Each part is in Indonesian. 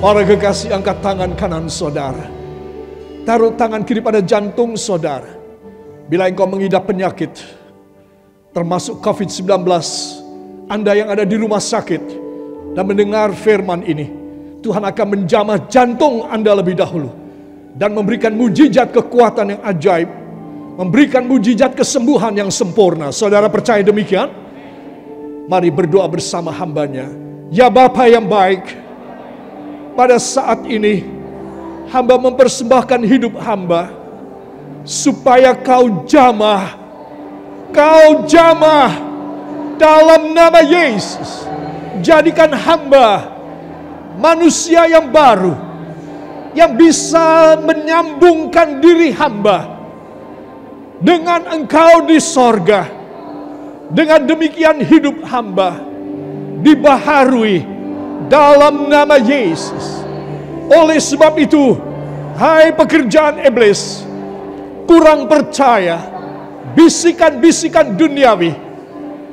Para kekasih, angkat tangan kanan saudara. Taruh tangan kiri pada jantung saudara. Bila engkau mengidap penyakit, termasuk COVID-19, Anda yang ada di rumah sakit dan mendengar firman ini, Tuhan akan menjamah jantung Anda lebih dahulu dan memberikan mujizat kekuatan yang ajaib, memberikan mujizat kesembuhan yang sempurna. Saudara percaya demikian? Mari berdoa bersama hambanya. Ya Bapa yang baik, pada saat ini hamba mempersembahkan hidup hamba supaya kau jamah dalam nama Yesus. Jadikan hamba manusia yang baru, yang bisa menyambungkan diri hamba dengan Engkau di sorga. Dengan demikian hidup hamba dibaharui dalam nama Yesus. Oleh sebab itu, hai pekerjaan iblis, kurang percaya, bisikan-bisikan duniawi,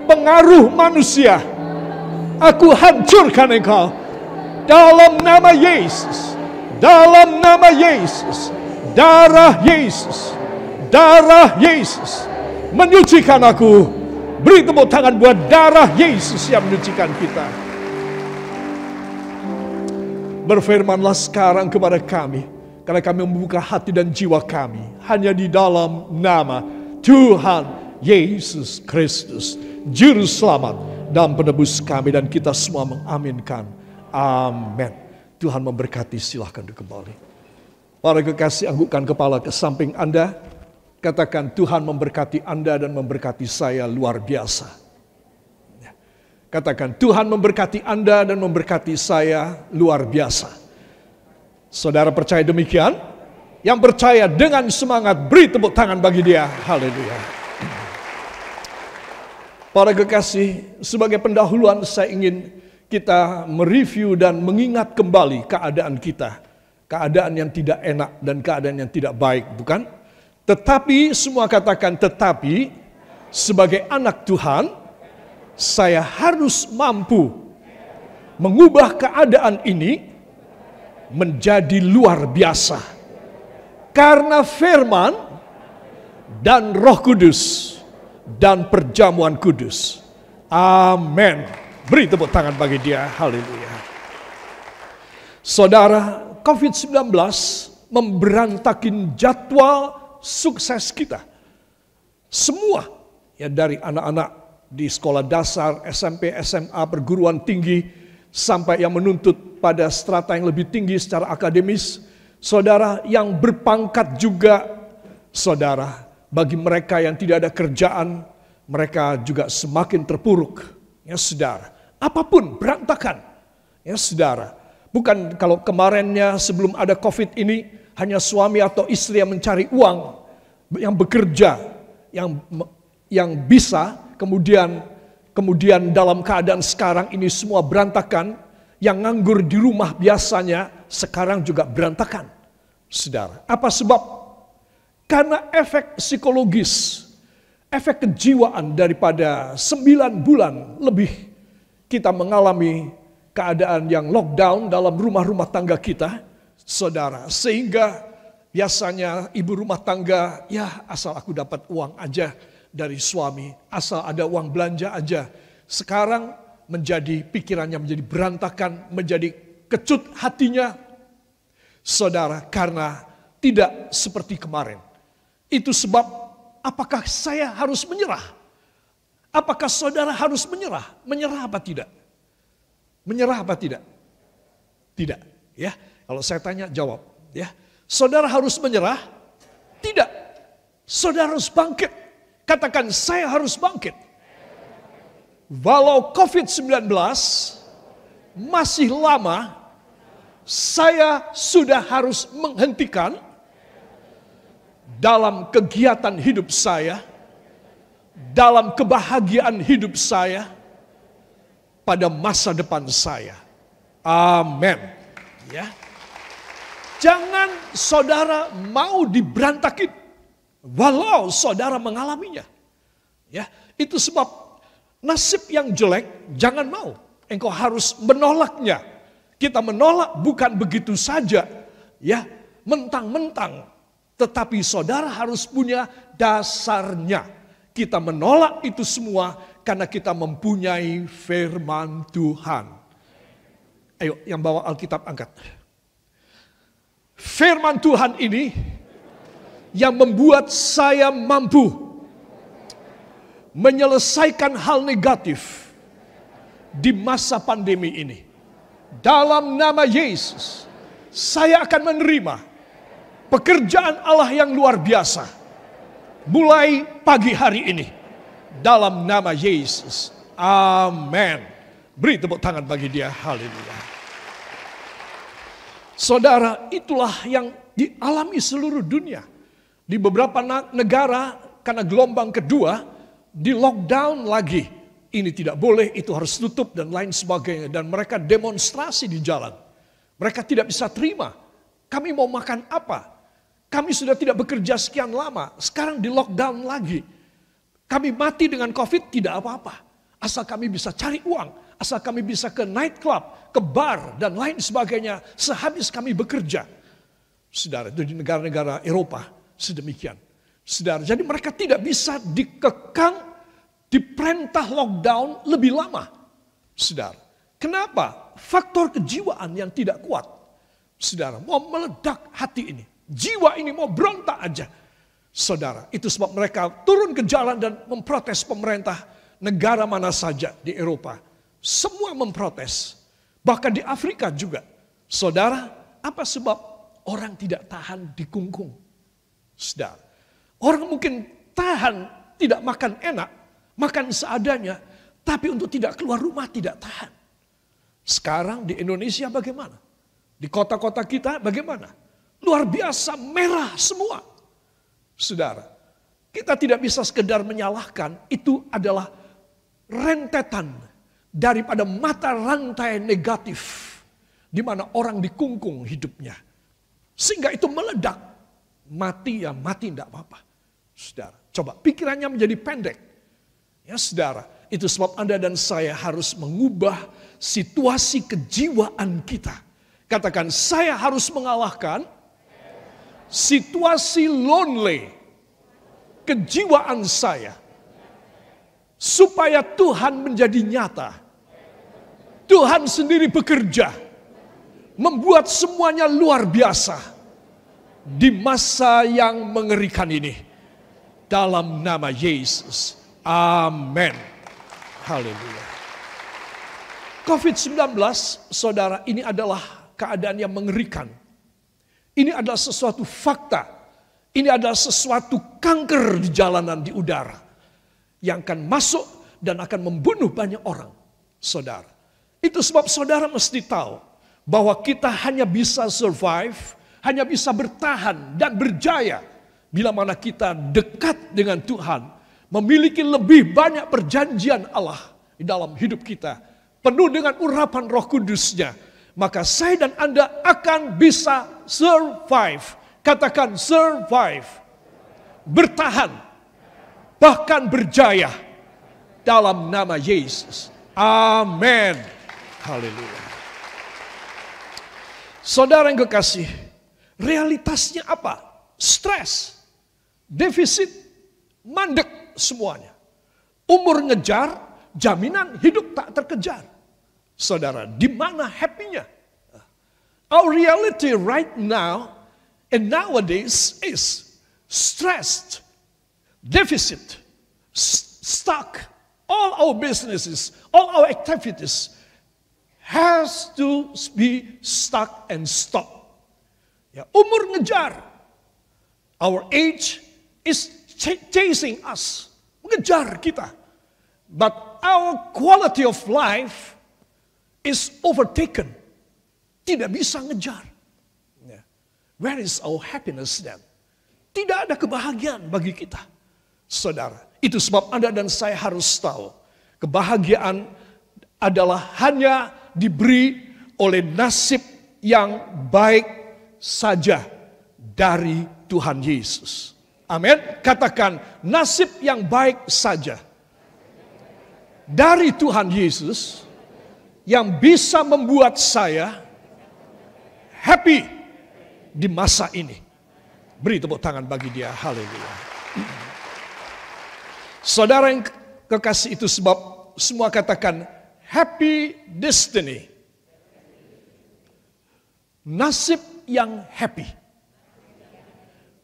pengaruh manusia, aku hancurkan engkau dalam nama Yesus. Dalam nama Yesus. Darah Yesus, darah Yesus menyucikan aku. Beri tepuk tangan buat darah Yesus yang menyucikan kita. Berfirmanlah sekarang kepada kami, karena kami membuka hati dan jiwa kami hanya di dalam nama Tuhan Yesus Kristus, Juru Selamat dan Penebus kami, dan kita semua mengaminkan. Amin. Tuhan memberkati, silahkan duduk kembali. Para kekasih, anggukkan kepala ke samping Anda. Katakan, Tuhan memberkati Anda dan memberkati saya luar biasa. Katakan, Tuhan memberkati Anda dan memberkati saya luar biasa. Saudara percaya demikian? Yang percaya dengan semangat, beri tepuk tangan bagi dia. Haleluya. Para kekasih, sebagai pendahuluan saya ingin kita mereview dan mengingat kembali keadaan kita. Keadaan yang tidak enak dan keadaan yang tidak baik, bukan? Tetapi, semua katakan tetapi, sebagai anak Tuhan, saya harus mampu mengubah keadaan ini menjadi luar biasa. Karena firman dan Roh Kudus dan perjamuan kudus. Amin. Beri tepuk tangan bagi dia. Haleluya. Saudara, COVID-19 memberantakin jadwal sukses kita. Semua, ya, dari anak-anak di sekolah dasar, SMP, SMA, perguruan tinggi, sampai yang menuntut pada strata yang lebih tinggi secara akademis. Saudara, yang berpangkat juga, saudara, bagi mereka yang tidak ada kerjaan, mereka juga semakin terpuruk. Ya saudara, apapun berantakan. Ya saudara, bukan kalau kemarinnya sebelum ada COVID ini, hanya suami atau istri yang mencari uang, yang bekerja, yang bisa, kemudian dalam keadaan sekarang ini semua berantakan. Yang nganggur di rumah biasanya sekarang juga berantakan. Saudara, apa sebab? Karena efek psikologis, efek kejiwaan daripada 9 bulan lebih kita mengalami keadaan yang lockdown dalam rumah-rumah tangga kita. Saudara, sehingga biasanya ibu rumah tangga, ya asal aku dapat uang aja dari suami, asal ada uang belanja aja. Sekarang menjadi pikirannya menjadi berantakan, menjadi kecut hatinya. Saudara, karena tidak seperti kemarin. Itu sebab, apakah saya harus menyerah? Apakah saudara harus menyerah? Menyerah apa tidak? Menyerah apa tidak? Tidak, ya. Kalau saya tanya, jawab. Ya, saudara harus menyerah? Tidak. Saudara harus bangkit. Katakan, saya harus bangkit. Walau COVID-19 masih lama, saya sudah harus menghentikan dalam kegiatan hidup saya, dalam kebahagiaan hidup saya, pada masa depan saya. Amin. Ya. Jangan saudara mau diberantakin walau saudara mengalaminya. Ya, itu sebab nasib yang jelek jangan mau. Engkau harus menolaknya. Kita menolak bukan begitu saja, ya, mentang-mentang. Tetapi saudara harus punya dasarnya. Kita menolak itu semua karena kita mempunyai firman Tuhan. Ayo, yang bawa Alkitab angkat. Firman Tuhan ini yang membuat saya mampu menyelesaikan hal negatif di masa pandemi ini. Dalam nama Yesus, saya akan menerima pekerjaan Allah yang luar biasa mulai pagi hari ini. Dalam nama Yesus. Amin. Beri tepuk tangan bagi dia. Haleluya. Saudara, itulah yang dialami seluruh dunia. Di beberapa negara karena gelombang kedua di lockdown lagi. Ini tidak boleh, itu harus tutup dan lain sebagainya. Dan mereka demonstrasi di jalan. Mereka tidak bisa terima. Kami mau makan apa? Kami sudah tidak bekerja sekian lama. Sekarang di lockdown lagi. Kami mati dengan COVID tidak apa-apa. Asal kami bisa cari uang. Asal kami bisa ke nightclub, ke bar dan lain sebagainya. Sehabis kami bekerja. Saudara, itu di negara-negara Eropa sedemikian. Saudara, jadi mereka tidak bisa dikekang, diperintah lockdown lebih lama. Saudara, kenapa? Faktor kejiwaan yang tidak kuat. Saudara, mau meledak hati ini. Jiwa ini mau berontak aja. Saudara, itu sebab mereka turun ke jalan dan memprotes pemerintah negara mana saja di Eropa. Semua memprotes. Bahkan di Afrika juga. Saudara, apa sebab orang tidak tahan dikungkung? Saudara, orang mungkin tahan tidak makan enak, makan seadanya, tapi untuk tidak keluar rumah tidak tahan. Sekarang di Indonesia bagaimana? Di kota-kota kita bagaimana? Luar biasa, merah semua. Saudara, kita tidak bisa sekedar menyalahkan, itu adalah rentetan daripada mata rantai negatif di mana orang dikungkung hidupnya. Sehingga itu meledak. Mati ya mati tidak apa-apa. Saudara, coba pikirannya menjadi pendek. Ya saudara, itu sebab Anda dan saya harus mengubah situasi kejiwaan kita. Katakan, saya harus mengalahkan situasi lonely kejiwaan saya. Supaya Tuhan menjadi nyata. Tuhan sendiri bekerja. Membuat semuanya luar biasa. Di masa yang mengerikan ini. Dalam nama Yesus. Amin. Haleluya. COVID-19, saudara, ini adalah keadaan yang mengerikan. Ini adalah sesuatu fakta. Ini adalah sesuatu kanker di jalanan, di udara. Yang akan masuk dan akan membunuh banyak orang. Saudara. Itu sebab saudara mesti tahu. Bahwa kita hanya bisa survive. Hanya bisa bertahan dan berjaya. Bila mana kita dekat dengan Tuhan. Memiliki lebih banyak perjanjian Allah di dalam hidup kita. Penuh dengan urapan Roh Kudusnya. Maka saya dan Anda akan bisa survive. Katakan survive. Bertahan. Bahkan berjaya. Dalam nama Yesus. Amin. Haleluya. Saudara yang kekasih. Realitasnya apa? Stres. Defisit. Mandek. Semuanya. Umur ngejar, jaminan hidup tak terkejar. Saudara, di mana happy-nya? Our reality right now and nowadays is stressed, deficit, stuck. All our businesses, all our activities has to be stuck and stop. Ya, umur ngejar. Our age is chasing us, mengejar kita. But our quality of life is overtaken. Tidak bisa ngejar. Where is our happiness then? Tidak ada kebahagiaan bagi kita. Saudara, itu sebab Anda dan saya harus tahu. Kebahagiaan adalah hanya diberi oleh nasib yang baik saja dari Tuhan Yesus. Amin. Katakan nasib yang baik saja dari Tuhan Yesus yang bisa membuat saya happy di masa ini. Beri tepuk tangan bagi dia. Haleluya. Saudara yang kekasih itu, sebab semua katakan happy destiny. Nasib yang happy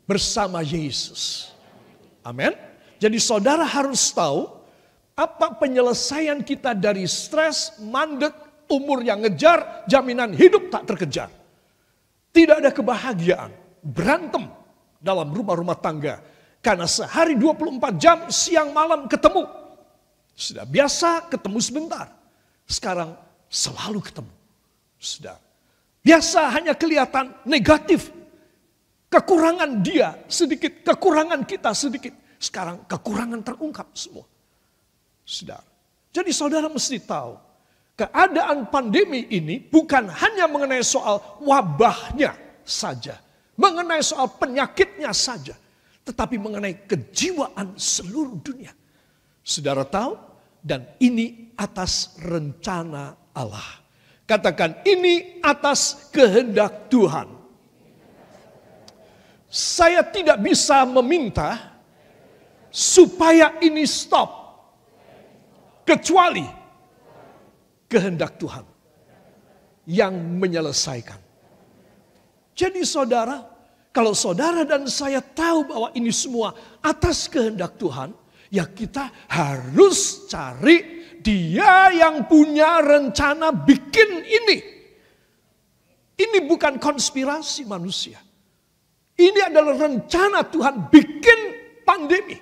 bersama Yesus. Amin. Jadi saudara harus tahu apa penyelesaian kita dari stres, mandek, umur yang ngejar, jaminan hidup tak terkejar. Tidak ada kebahagiaan, berantem dalam rumah-rumah tangga. Karena sehari 24 jam, siang malam ketemu. Sudah biasa ketemu sebentar. Sekarang selalu ketemu. Sudah biasa hanya kelihatan negatif. Kekurangan dia sedikit, kekurangan kita sedikit. Sekarang kekurangan terungkap semua. Saudara. Jadi saudara mesti tahu, keadaan pandemi ini bukan hanya mengenai soal wabahnya saja, mengenai soal penyakitnya saja, tetapi mengenai kejiwaan seluruh dunia. Saudara tahu, dan ini atas rencana Allah. Katakan, ini atas kehendak Tuhan. Saya tidak bisa meminta supaya ini stop, kecuali kehendak Tuhan yang menyelesaikan. Jadi saudara, kalau saudara dan saya tahu bahwa ini semua atas kehendak Tuhan, ya kita harus cari Dia yang punya rencana bikin ini. Ini bukan konspirasi manusia. Ini adalah rencana Tuhan bikin pandemi.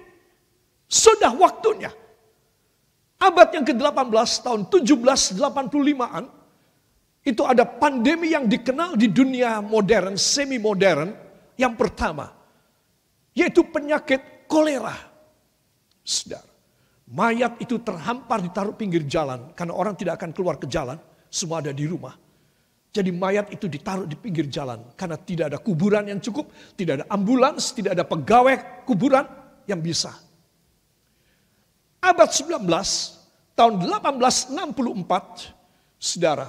Sudah waktunya. Abad yang ke-18 tahun 1785-an, itu ada pandemi yang dikenal di dunia modern, semi modern, yang pertama, yaitu penyakit kolera. Saudara, mayat itu terhampar ditaruh pinggir jalan, karena orang tidak akan keluar ke jalan, semua ada di rumah. Jadi mayat itu ditaruh di pinggir jalan, karena tidak ada kuburan yang cukup, tidak ada ambulans, tidak ada pegawai kuburan yang bisa. Abad 19, tahun 1864, saudara,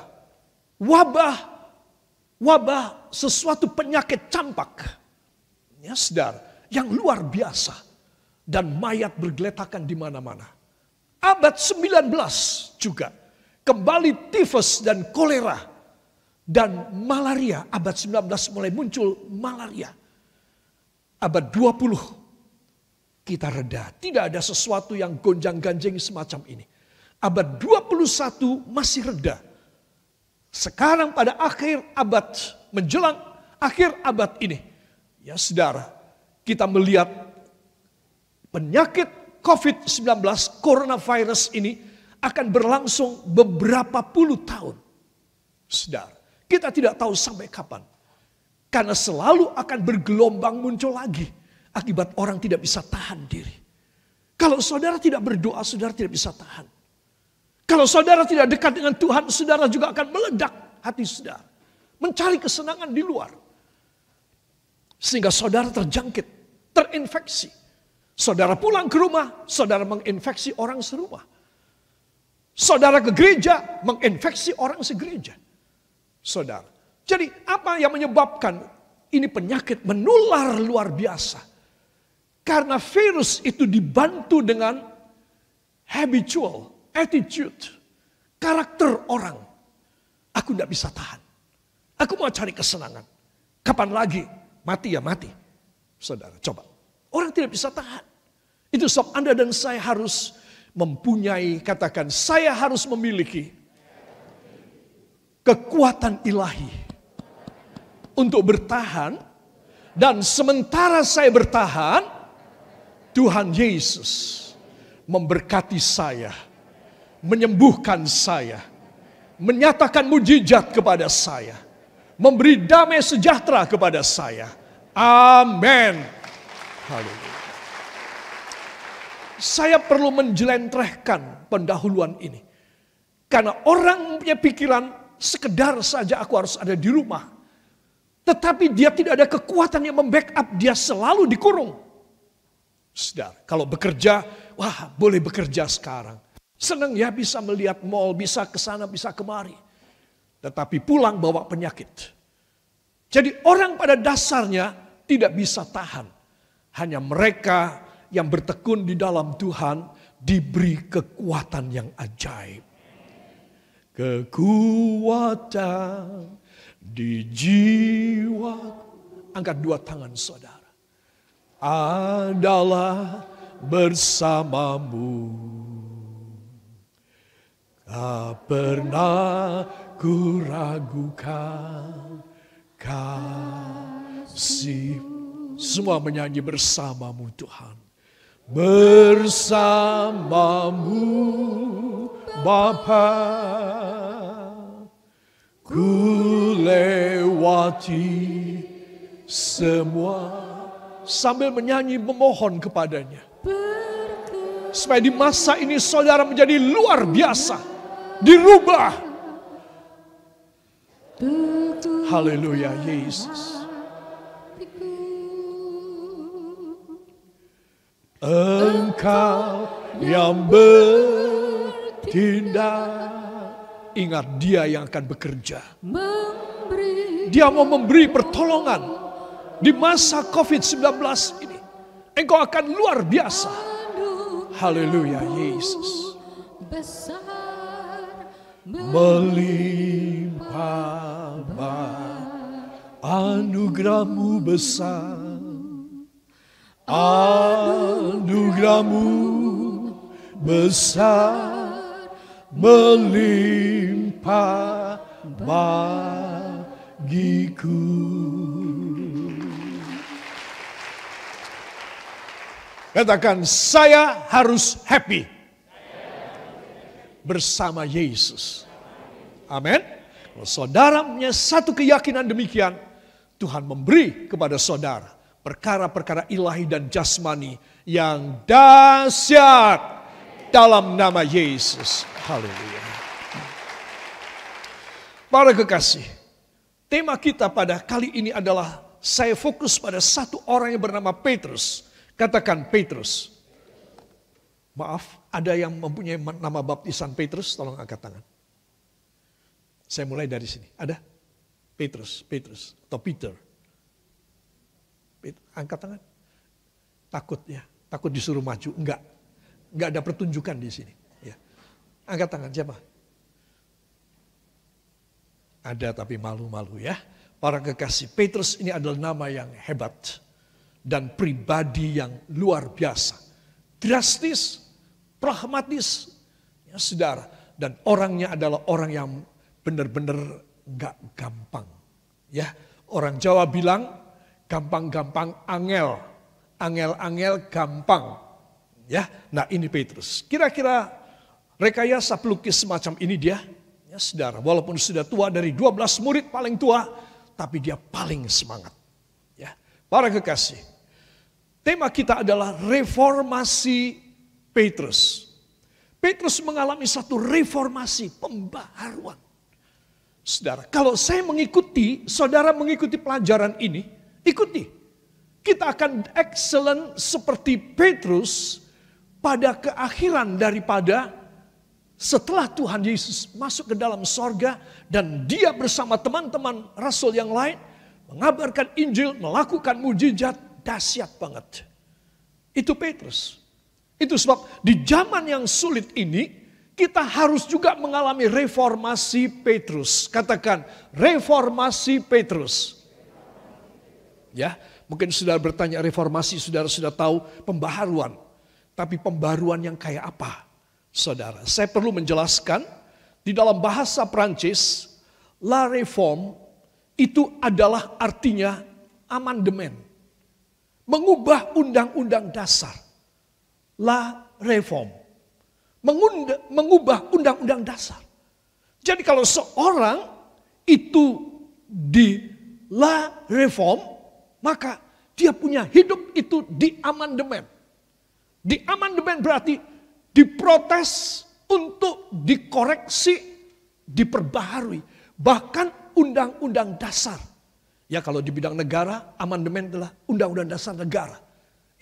wabah sesuatu penyakit campak, ya saudara, yang luar biasa, dan mayat bergeletakan di mana-mana. Abad 19 juga, kembali tifus dan kolera, dan malaria. Abad 19 mulai muncul malaria. Abad 20, kita reda. Tidak ada sesuatu yang gonjang-ganjing semacam ini. Abad 21 masih reda. Sekarang pada akhir abad, menjelang akhir abad ini, ya saudara, kita melihat penyakit COVID-19, coronavirus ini akan berlangsung beberapa puluh tahun. Saudara, kita tidak tahu sampai kapan. Karena selalu akan bergelombang muncul lagi. Akibat orang tidak bisa tahan diri. Kalau saudara tidak berdoa, saudara tidak bisa tahan. Kalau saudara tidak dekat dengan Tuhan, saudara juga akan meledak hati saudara. Mencari kesenangan di luar. Sehingga saudara terjangkit, terinfeksi. Saudara pulang ke rumah, saudara menginfeksi orang serumah. Saudara ke gereja, menginfeksi orang segereja. Saudara. Jadi apa yang menyebabkan ini penyakit menular luar biasa? Karena virus itu dibantu dengan habitual attitude, karakter orang. Aku tidak bisa tahan. Aku mau cari kesenangan. Kapan lagi? Mati ya mati. Saudara, coba. Orang tidak bisa tahan. Itu sebab Anda dan saya harus mempunyai, katakan, saya harus memiliki kekuatan ilahi untuk bertahan. Dan sementara saya bertahan, Tuhan Yesus memberkati saya, menyembuhkan saya, menyatakan mujizat kepada saya, memberi damai sejahtera kepada saya. Amin. Haleluya. Saya perlu menjelentrehkan pendahuluan ini. Karena orang punya pikiran sekedar saja aku harus ada di rumah. Tetapi dia tidak ada kekuatan yang membackup, dia selalu dikurung. Saudara, kalau bekerja, wah boleh bekerja sekarang. Senang ya bisa melihat mall, bisa ke sana, bisa kemari. Tetapi pulang bawa penyakit. Jadi orang pada dasarnya tidak bisa tahan. Hanya mereka yang bertekun di dalam Tuhan diberi kekuatan yang ajaib. Kekuatan di jiwa, angkat dua tangan saudara, adalah bersamamu. Tak pernah ku ragukan kasih. Semua menyanyi bersamamu Tuhan. Bersamamu Bapa, ku lewati semua. Sambil menyanyi memohon kepadanya. Supaya di masa ini saudara menjadi luar biasa. Dirubah. Haleluya Yesus. Engkau yang bertindak. Ingat, dia yang akan bekerja. Dia mau memberi pertolongan. Di masa COVID-19 ini. Engkau akan luar biasa. Haleluya Yesus. Melimpah anugerahmu besar. Anugerahmu besar, melimpah bagiku. Katakan, saya harus happy bersama Yesus. Amin. Kalau saudara punya satu keyakinan demikian, Tuhan memberi kepada saudara perkara-perkara ilahi dan jasmani yang dahsyat dalam nama Yesus. Haleluya. Para kekasih, tema kita pada kali ini adalah saya fokus pada satu orang yang bernama Petrus. Katakan Petrus. Maaf, ada yang mempunyai nama baptisan Petrus? Tolong angkat tangan. Saya mulai dari sini. Ada? Petrus atau Peter. Angkat tangan. Takut ya, takut disuruh maju. Enggak ada pertunjukan di sini. Ya. Angkat tangan siapa? Ada tapi malu-malu ya. Para kekasih, Petrus ini adalah nama yang hebat dan pribadi yang luar biasa, drastis, pragmatis, ya saudara. Dan orangnya adalah orang yang benar-benar enggak gampang. Ya, orang Jawa bilang gampang-gampang angel. Angel-angel gampang. Ya, nah ini Petrus. Kira-kira rekayasa pelukis semacam ini dia. Ya saudara, walaupun sudah tua dari 12 murid paling tua. Tapi dia paling semangat. Ya, para kekasih. Tema kita adalah reformasi Petrus. Petrus mengalami satu reformasi, pembaharuan. Saudara, kalau saya mengikuti, saudara mengikuti pelajaran ini. Ikuti, kita akan excellent seperti Petrus pada keakhiran daripada setelah Tuhan Yesus masuk ke dalam sorga dan dia bersama teman-teman rasul yang lain mengabarkan Injil, melakukan mujizat dahsyat banget. Itu Petrus. Itu sebab di zaman yang sulit ini kita harus juga mengalami reformasi Petrus. Katakan reformasi Petrus. Ya, mungkin saudara bertanya reformasi, saudara sudah tahu pembaharuan. Tapi pembaharuan yang kayak apa? Saudara, saya perlu menjelaskan di dalam bahasa Prancis, la réforme itu adalah artinya amandemen. Mengubah undang-undang dasar. La réforme. Mengubah undang-undang dasar. Jadi kalau seorang itu di la réforme, maka dia punya hidup itu di amandemen. Di amandemen berarti diprotes untuk dikoreksi, diperbaharui. Bahkan undang-undang dasar. Ya kalau di bidang negara, amandemen adalah undang-undang dasar negara.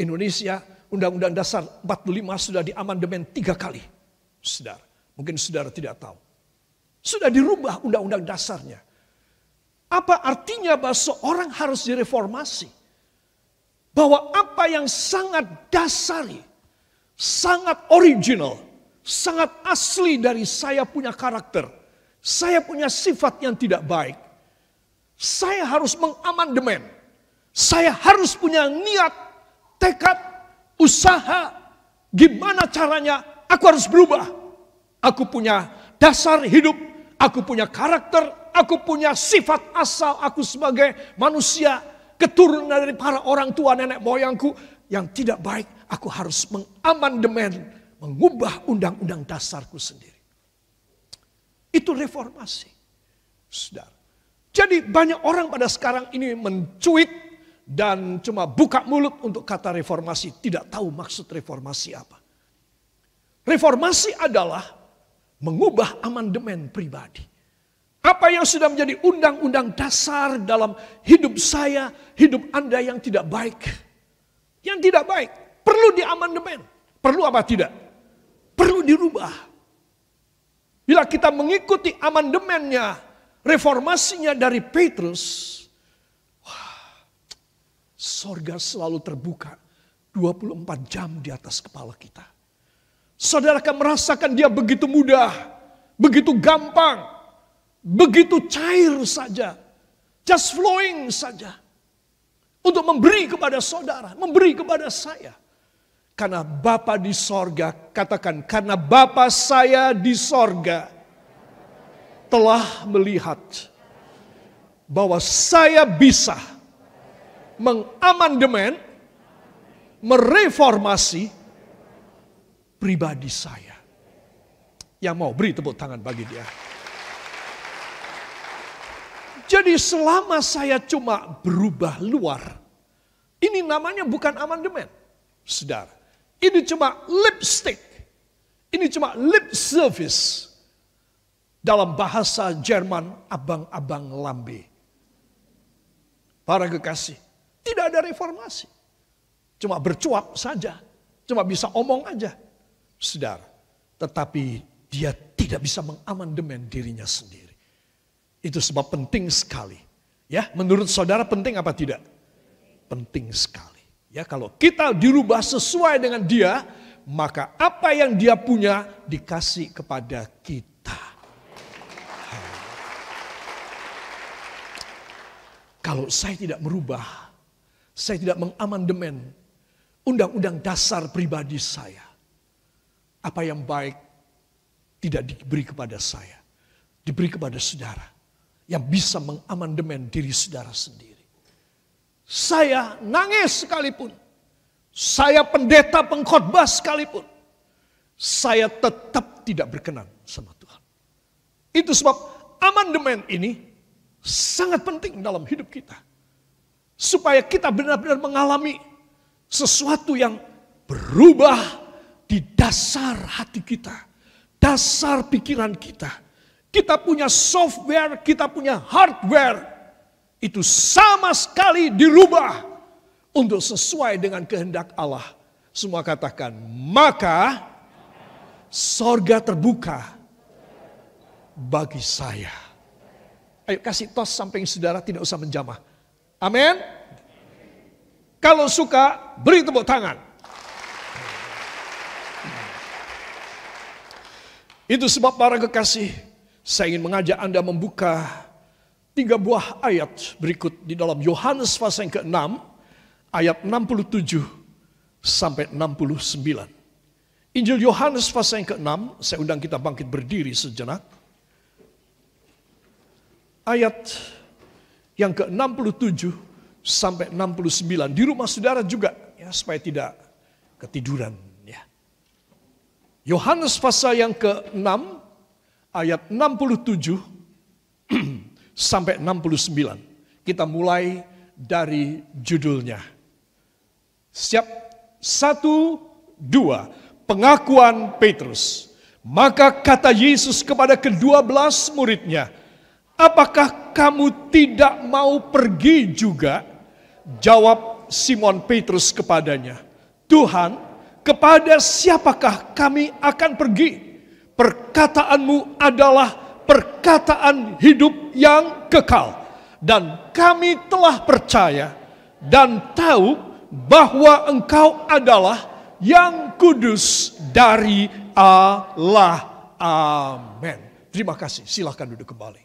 Indonesia, undang-undang dasar 45 sudah diamandemen 3 kali. Saudara, mungkin saudara tidak tahu. Sudah dirubah undang-undang dasarnya. Apa artinya bahwa seorang harus direformasi? Bahwa apa yang sangat dasari, sangat original, sangat asli dari saya punya karakter, saya punya sifat yang tidak baik, saya harus mengamandemen, saya harus punya niat, tekad, usaha, gimana caranya aku harus berubah. Aku punya dasar hidup, aku punya karakter, aku punya sifat asal aku sebagai manusia, keturunan dari para orang tua nenek moyangku yang tidak baik. Aku harus mengamandemen, mengubah undang-undang dasarku sendiri. Itu reformasi. Saudara. Jadi banyak orang pada sekarang ini mencuit dan cuma buka mulut untuk kata reformasi. Tidak tahu maksud reformasi apa. Reformasi adalah mengubah amandemen pribadi. Apa yang sudah menjadi undang-undang dasar dalam hidup saya, hidup Anda yang tidak baik. Yang tidak baik. Perlu diamandemen. Perlu apa tidak? Perlu dirubah. Bila kita mengikuti amandemennya, reformasinya dari Petrus, sorga selalu terbuka 24 jam di atas kepala kita. Saudara akan merasakan dia begitu mudah, begitu gampang, begitu cair saja, just flowing saja. Untuk memberi kepada saudara, memberi kepada saya. Karena Bapa di sorga, katakan, karena Bapa saya di sorga telah melihat bahwa saya bisa mengamandemen, mereformasi pribadi saya. Yang mau beri tepuk tangan bagi dia. Jadi selama saya cuma berubah luar, ini namanya bukan amandemen. Saudara, ini cuma lipstick. Ini cuma lip service. Dalam bahasa Jerman, abang-abang lambe. Para kekasih, tidak ada reformasi. Cuma bercuap saja. Cuma bisa omong aja. Saudara, tetapi dia tidak bisa mengamandemen dirinya sendiri. Itu sebab penting sekali. Ya, menurut saudara penting apa tidak? Penting sekali. Ya, kalau kita dirubah sesuai dengan dia, maka apa yang dia punya dikasih kepada kita. Kalau saya tidak merubah, saya tidak mengamandemen undang-undang dasar pribadi saya, apa yang baik tidak diberi kepada saya, diberi kepada saudara yang bisa mengamandemen diri saudara sendiri. Saya nangis sekalipun, saya pendeta pengkhotbah sekalipun, saya tetap tidak berkenan sama Tuhan. Itu sebab amandemen ini sangat penting dalam hidup kita. Supaya kita benar-benar mengalami sesuatu yang berubah di dasar hati kita, dasar pikiran kita. Kita punya software, kita punya hardware. Itu sama sekali dirubah untuk sesuai dengan kehendak Allah. Semua katakan, maka sorga terbuka bagi saya. Ayo kasih tos samping saudara, tidak usah menjamah. Amin. Kalau suka, beri tepuk tangan. Itu sebab para kekasih, saya ingin mengajak Anda membuka 3 buah ayat berikut di dalam Yohanes pasal yang ke-6, ayat 67 sampai 69. Injil Yohanes pasal yang ke-6, saya undang kita bangkit berdiri sejenak. Ayat yang ke-67 sampai 69. Di rumah saudara juga, ya, supaya tidak ketiduran. Ya. Yohanes pasal yang ke-6, ayat 67 sampai 69. Kita mulai dari judulnya. Siap? 1, 2. Pengakuan Petrus. Maka kata Yesus kepada ke-12 muridnya, apakah kamu tidak mau pergi juga? Jawab Simon Petrus kepadanya, Tuhan, kepada siapakah kami akan pergi? Perkataanmu adalah perkataan hidup yang kekal. Dan kami telah percaya dan tahu bahwa Engkau adalah yang kudus dari Allah. Amin. Terima kasih. Silahkan duduk kembali.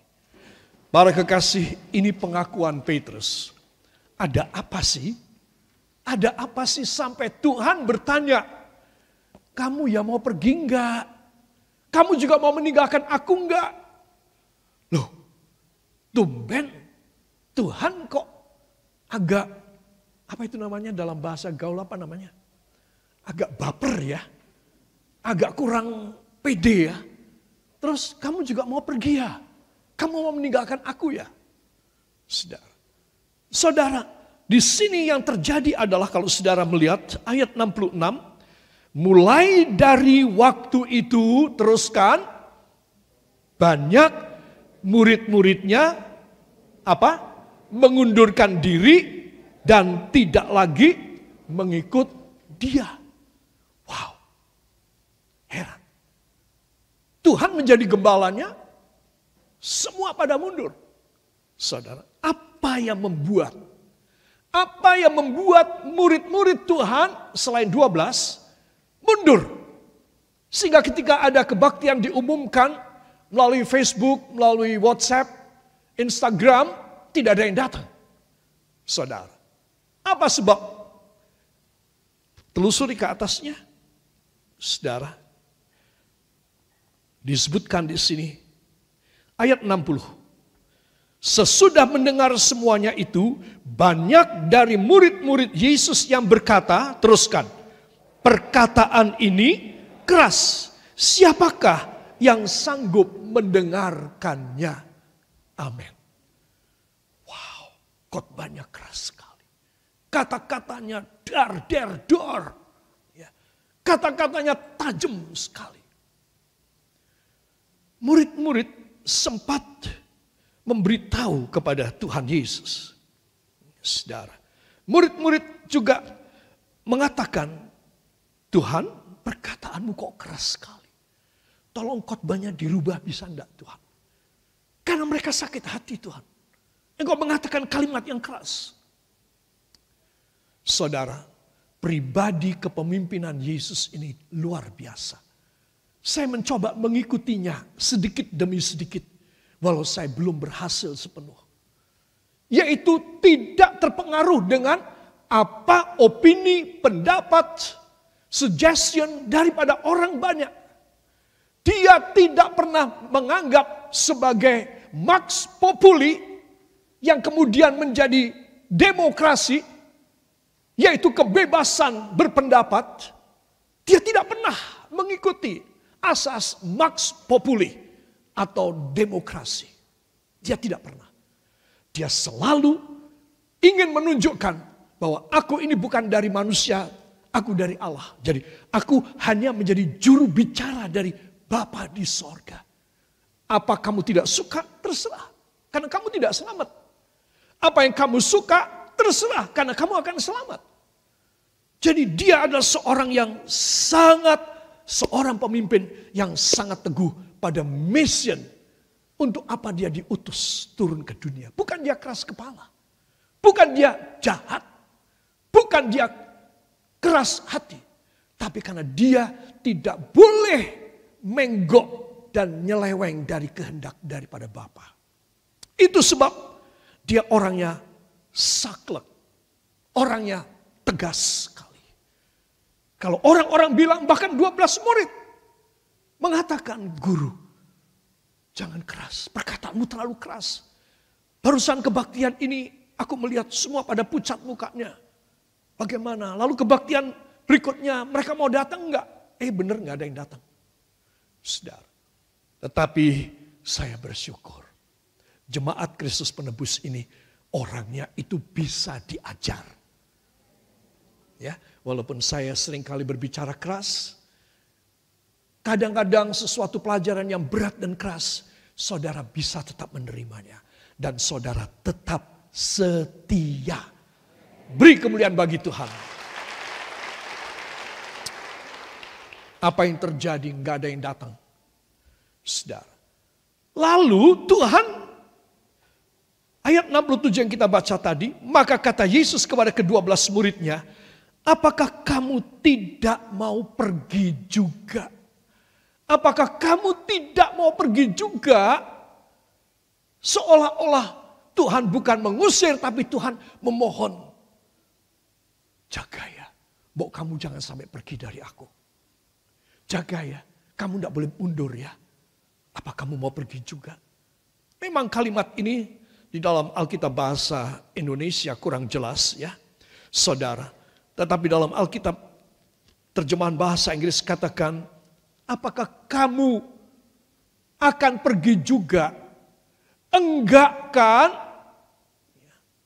Para kekasih, ini pengakuan Petrus. Ada apa sih? Ada apa sih sampai Tuhan bertanya, kamu ya mau pergi enggak? Kamu juga mau meninggalkan aku enggak? Loh, tumben Tuhan kok agak, apa itu namanya dalam bahasa gaul apa namanya? Agak baper ya. Agak kurang pede ya. Terus kamu juga mau pergi ya? Kamu mau meninggalkan aku ya? Saudara, di sini yang terjadi adalah kalau saudara melihat ayat 66. Mulai dari waktu itu teruskan banyak murid-muridnya mengundurkan diri dan tidak lagi mengikut dia. Wow, heran. Tuhan menjadi gembalanya, semua pada mundur. Saudara, apa yang membuat murid-murid Tuhan selain 12 mundur? Sehingga ketika ada kebaktian diumumkan melalui Facebook, melalui WhatsApp, Instagram, tidak ada yang datang. Saudara, apa sebab? Telusuri ke atasnya. Saudara, disebutkan di sini ayat 60. Sesudah mendengar semuanya itu, banyak dari murid-murid Yesus yang berkata, teruskan, perkataan ini keras. Siapakah yang sanggup mendengarkannya? Amin. Wow, khotbahnya keras sekali. Kata-katanya dar, der, dor. Ya. Kata-katanya tajam sekali. Murid-murid sempat memberitahu kepada Tuhan Yesus. Saudara, murid-murid juga mengatakan, Tuhan, perkataanmu kok keras sekali. Tolong khotbahnya dirubah, bisa enggak Tuhan? Karena mereka sakit hati Tuhan. Engkau mengatakan kalimat yang keras. Saudara, pribadi kepemimpinan Yesus ini luar biasa. Saya mencoba mengikutinya sedikit demi sedikit. Walau saya belum berhasil sepenuh. Yaitu tidak terpengaruh dengan apa opini, pendapat, suggestion daripada orang banyak. Dia tidak pernah menganggap sebagai Vox Populi yang kemudian menjadi demokrasi, yaitu kebebasan berpendapat. Dia tidak pernah mengikuti asas Vox Populi atau demokrasi. Dia tidak pernah. Dia selalu ingin menunjukkan bahwa aku ini bukan dari manusia, aku dari Allah. Jadi aku hanya menjadi juru bicara dari Bapa di sorga. Apa kamu tidak suka? Terserah. Karena kamu tidak selamat. Apa yang kamu suka? Terserah. Karena kamu akan selamat. Jadi dia adalah seorang pemimpin yang sangat teguh pada mission. Untuk apa dia diutus turun ke dunia. Bukan dia keras kepala. Bukan dia jahat. Bukan dia keras hati. Tapi karena dia tidak boleh menggok dan nyeleweng dari kehendak daripada Bapa. Itu sebab dia orangnya saklek. Orangnya tegas sekali. Kalau orang-orang bilang bahkan 12 murid mengatakan, guru, jangan keras, perkataanmu terlalu keras. Barusan kebaktian ini aku melihat semua pada pucat mukanya. Bagaimana? Lalu kebaktian berikutnya mereka mau datang enggak? Benar enggak ada yang datang. Saudara. Tetapi saya bersyukur. Jemaat Kristus Penebus ini orangnya itu bisa diajar. Ya, walaupun saya seringkali berbicara keras. Kadang-kadang sesuatu pelajaran yang berat dan keras, saudara bisa tetap menerimanya. Dan saudara tetap setia. Beri kemuliaan bagi Tuhan. Apa yang terjadi? Nggak ada yang datang. Saudara. Lalu Tuhan Ayat 67 yang kita baca tadi, maka kata Yesus kepada ke-12 muridnya, apakah kamu tidak mau pergi juga? Apakah kamu tidak mau pergi juga? Seolah-olah Tuhan bukan mengusir, tapi Tuhan memohon. Jaga ya, Mbok kamu jangan sampai pergi dari aku. Jaga ya, kamu tidak boleh mundur ya. Apa kamu mau pergi juga? Memang kalimat ini di dalam Alkitab bahasa Indonesia kurang jelas ya, saudara. Tetapi dalam Alkitab terjemahan bahasa Inggris katakan, apakah kamu akan pergi juga? Enggak kan?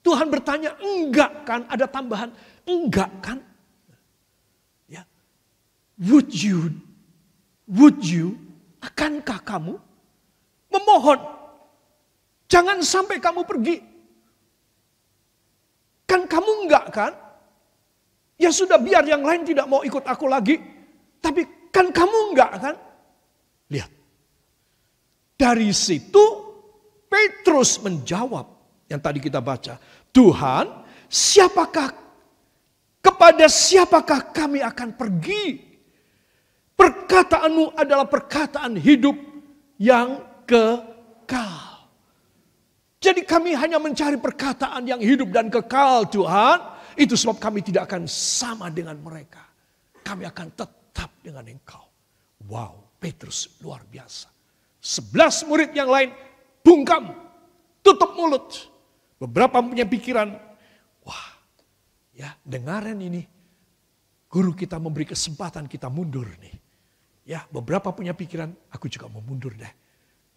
Tuhan bertanya, enggak kan? Ada tambahan, enggak kan? Ya. Would you, akankah kamu memohon? Jangan sampai kamu pergi. Kan kamu enggak kan? Ya sudah, biar yang lain tidak mau ikut aku lagi. Tapi kan kamu enggak kan? Lihat. Dari situ Petrus menjawab yang tadi kita baca. Tuhan, kepada siapakah kami akan pergi? Perkataanmu adalah perkataan hidup yang kekal. Jadi kami hanya mencari perkataan yang hidup dan kekal, Tuhan. Itu sebab kami tidak akan sama dengan mereka. Kami akan tetap dengan Engkau. Wow, Petrus luar biasa. 11 murid yang lain bungkam, tutup mulut. Beberapa punya pikiran, wah, ya dengaran ini. Guru kita memberi kesempatan kita mundur nih. Ya, beberapa punya pikiran, aku juga mau mundur deh.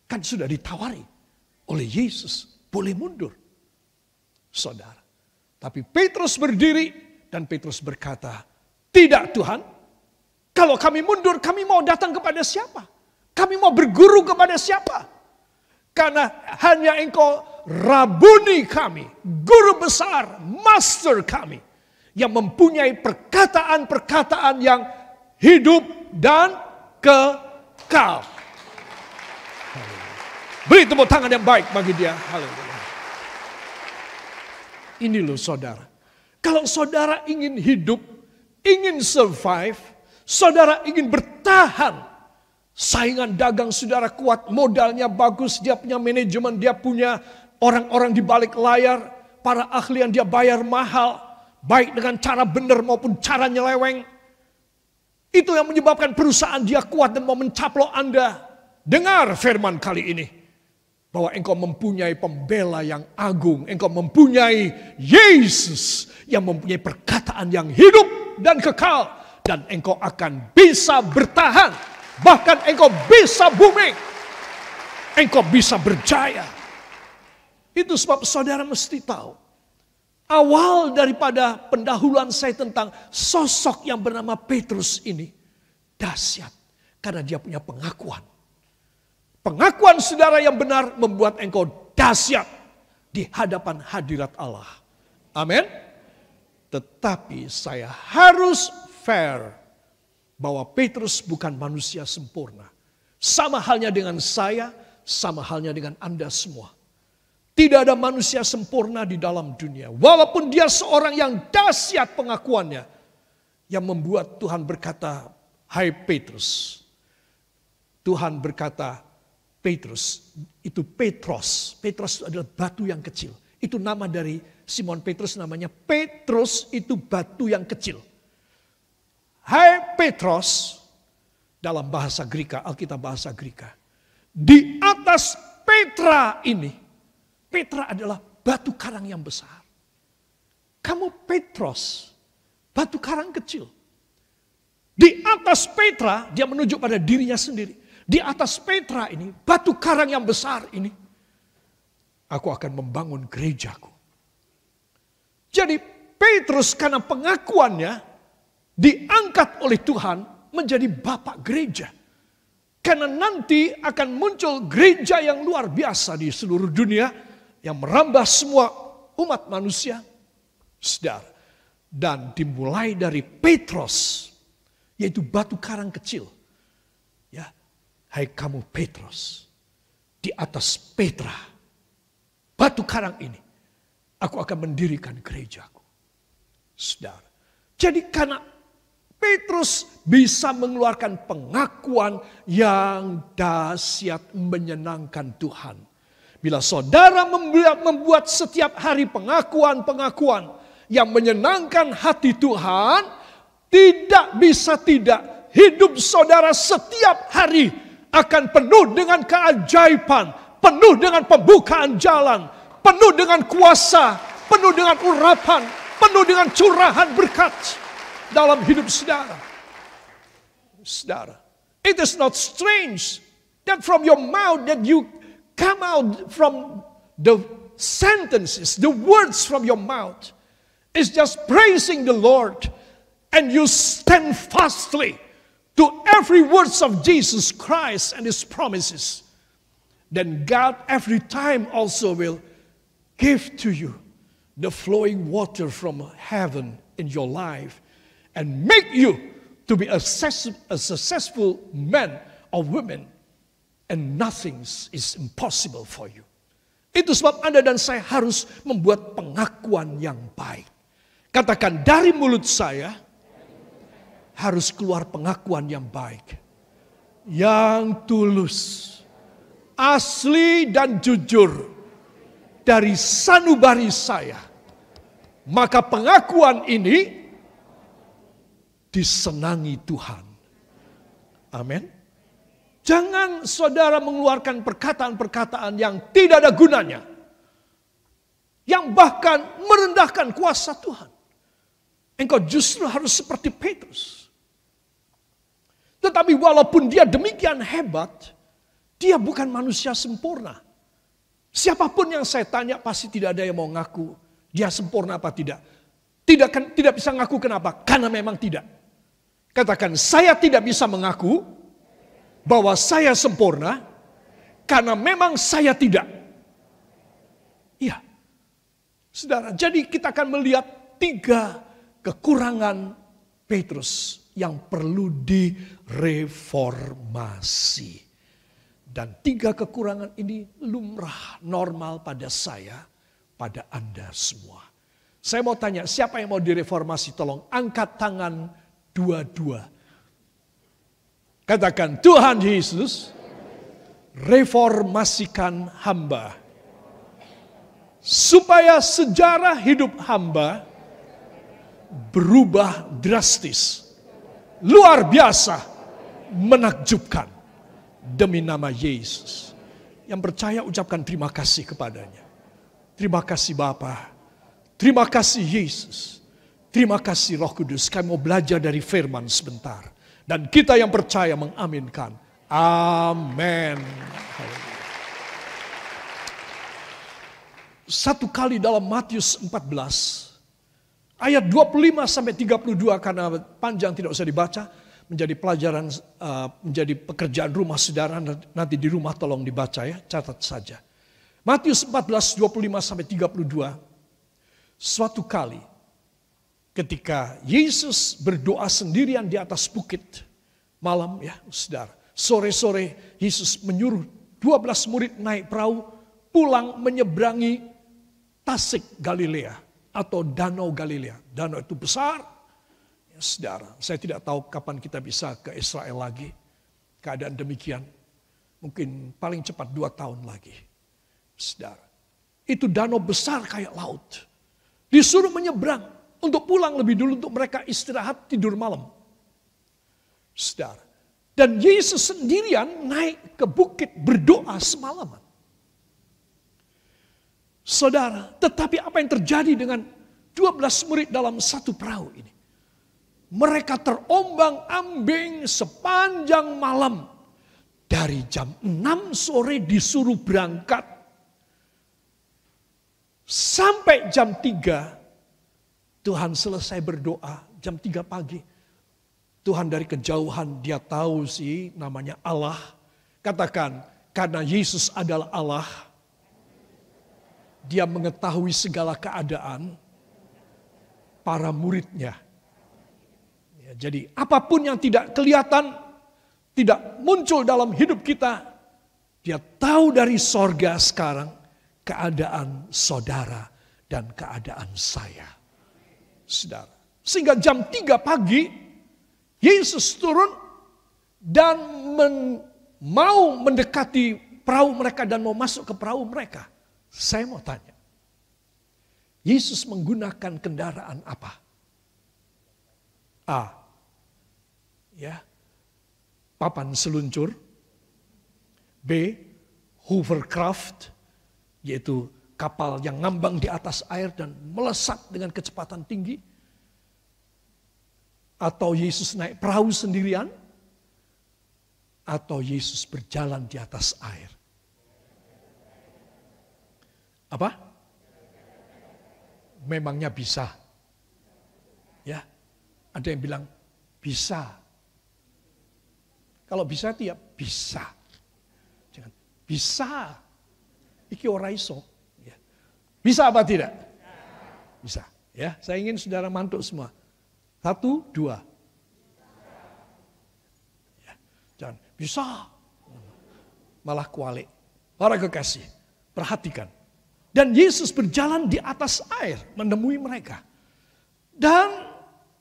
Kan sudah ditawari oleh Yesus. Boleh mundur, saudara. Tapi Petrus berdiri dan Petrus berkata, tidak Tuhan, kalau kami mundur, kami mau datang kepada siapa? Kami mau berguru kepada siapa? Karena hanya Engkau Rabuni kami, guru besar, master kami, yang mempunyai perkataan-perkataan yang hidup dan kekal. Beri tepuk tangan yang baik bagi dia. Haleluya. Ini loh saudara. Kalau saudara ingin hidup, ingin survive, saudara ingin bertahan. Saingan dagang saudara kuat, modalnya bagus, dia punya manajemen, dia punya orang-orang di balik layar, para ahli yang dia bayar mahal, baik dengan cara benar maupun cara nyeleweng. Itu yang menyebabkan perusahaan dia kuat dan mau mencaplok Anda. Dengar firman kali ini. Bahwa engkau mempunyai pembela yang agung. Engkau mempunyai Yesus yang mempunyai perkataan yang hidup dan kekal. Dan engkau akan bisa bertahan. Bahkan engkau bisa booming. Engkau bisa berjaya. Itu sebab saudara mesti tahu. Awal daripada pendahuluan saya tentang sosok yang bernama Petrus ini. Dahsyat. Karena dia punya pengakuan. Pengakuan saudara yang benar membuat engkau dahsyat di hadapan hadirat Allah. Amin. Tetapi saya harus fair bahwa Petrus bukan manusia sempurna. Sama halnya dengan saya, sama halnya dengan Anda semua. Tidak ada manusia sempurna di dalam dunia. Walaupun dia seorang yang dahsyat pengakuannya, yang membuat Tuhan berkata, hai Petrus. Tuhan berkata, Petrus, itu Petros. Petros adalah batu yang kecil. Itu nama dari Simon Petrus, namanya Petrus, itu batu yang kecil. Hai Petros, dalam bahasa Greka, Alkitab bahasa Greka. Di atas Petra ini, Petra adalah batu karang yang besar. Kamu Petros, batu karang kecil. Di atas Petra, dia menunjuk pada dirinya sendiri. Di atas Petra ini, batu karang yang besar ini, aku akan membangun gerejaku. Jadi Petrus karena pengakuannya diangkat oleh Tuhan menjadi bapak gereja. Karena nanti akan muncul gereja yang luar biasa di seluruh dunia yang merambah semua umat manusia. Saudara, dan dimulai dari Petrus, yaitu batu karang kecil. Ya, hai kamu Petrus, di atas Petra batu karang ini, aku akan mendirikan gerejaku. Saudara. Jadi karena Petrus bisa mengeluarkan pengakuan yang dahsyat menyenangkan Tuhan. Bila saudara membuat setiap hari pengakuan-pengakuan yang menyenangkan hati Tuhan, tidak bisa tidak hidup saudara setiap hari akan penuh dengan keajaiban, penuh dengan pembukaan jalan, penuh dengan kuasa, penuh dengan urapan, penuh dengan curahan berkat dalam hidup saudara. Saudara, it is not strange that from your mouth that you come out from the sentences, the words from your mouth is just praising the Lord, and you stand fastly to every words of Jesus Christ and His promises. Then God every time also will give to you the flowing water from heaven in your life and make you to be a successful man or woman, and nothing is impossible for you. Itu sebab Anda dan saya harus membuat pengakuan yang baik. Katakan, dari mulut saya harus keluar pengakuan yang baik, yang tulus, asli dan jujur dari sanubari saya. Maka pengakuan ini disenangi Tuhan. Amin. Jangan saudara mengeluarkan perkataan-perkataan yang tidak ada gunanya, yang bahkan merendahkan kuasa Tuhan. Engkau justru harus seperti Petrus. Tetapi walaupun dia demikian hebat, dia bukan manusia sempurna. Siapapun yang saya tanya pasti tidak ada yang mau ngaku dia sempurna apa tidak. Tidak bisa ngaku, kenapa? Karena memang tidak. Katakan, saya tidak bisa mengaku bahwa saya sempurna karena memang saya tidak. Iya. Saudara, jadi kita akan melihat 3 kekurangan Petrus yang perlu direformasi. Dan 3 kekurangan ini lumrah normal pada saya, pada Anda semua. Saya mau tanya, siapa yang mau direformasi? Tolong angkat tangan dua-dua. Katakan, Tuhan Yesus, reformasikan hamba. Supaya sejarah hidup hamba berubah drastis, luar biasa, menakjubkan, demi nama Yesus. Yang percaya ucapkan terima kasih kepadanya. Terima kasih Bapa, terima kasih Yesus, terima kasih Roh Kudus. Kami mau belajar dari firman sebentar, dan kita yang percaya mengaminkan. Amin. Satu kali dalam Matius 14 ayat 25 sampai 32, karena panjang tidak usah dibaca, menjadi pelajaran, menjadi pekerjaan rumah saudara. Nanti di rumah tolong dibaca ya, catat saja. Matius 14 25 sampai 32. Suatu kali ketika Yesus berdoa sendirian di atas bukit malam ya, saudara. Sore-sore Yesus menyuruh 12 murid naik perahu pulang menyeberangi Tasik Galilea atau Danau Galilea. Danau itu besar. Ya, saudara, saya tidak tahu kapan kita bisa ke Israel lagi. Keadaan demikian. Mungkin paling cepat 2 tahun lagi. Saudara, itu danau besar kayak laut. Disuruh menyeberang untuk pulang lebih dulu untuk mereka istirahat tidur malam. Saudara, dan Yesus sendirian naik ke bukit berdoa semalaman. Saudara, tetapi apa yang terjadi dengan 12 murid dalam satu perahu ini? Mereka terombang-ambing sepanjang malam. Dari jam 6 sore disuruh berangkat. Sampai jam 3 Tuhan selesai berdoa. Jam 3 pagi. Tuhan dari kejauhan, dia tahu sih namanya Allah. Katakan, karena Yesus adalah Allah, dia mengetahui segala keadaan para muridnya. Ya, jadi apapun yang tidak kelihatan, tidak muncul dalam hidup kita, dia tahu dari sorga sekarang. keadaan saudara dan keadaan saya. Saudara. Sehingga jam 3 pagi, Yesus turun dan mau mendekati perahu mereka dan mau masuk ke perahu mereka. Saya mau tanya, Yesus menggunakan kendaraan apa? A. Ya, papan seluncur. B. Hovercraft, yaitu kapal yang ngambang di atas air dan melesat dengan kecepatan tinggi. Atau Yesus naik perahu sendirian. Atau Yesus berjalan di atas air. Apa? Memangnya bisa? Ya, ada yang bilang bisa. Kalau bisa itu ya bisa. Jangan bisa. Iki ora iso. Ya. Bisa apa tidak? Bisa. Ya, saya ingin saudara mantuk semua. 1, 2. Ya, jangan bisa. Malah kualik. Para kekasih, perhatikan. Dan Yesus berjalan di atas air menemui mereka. Dan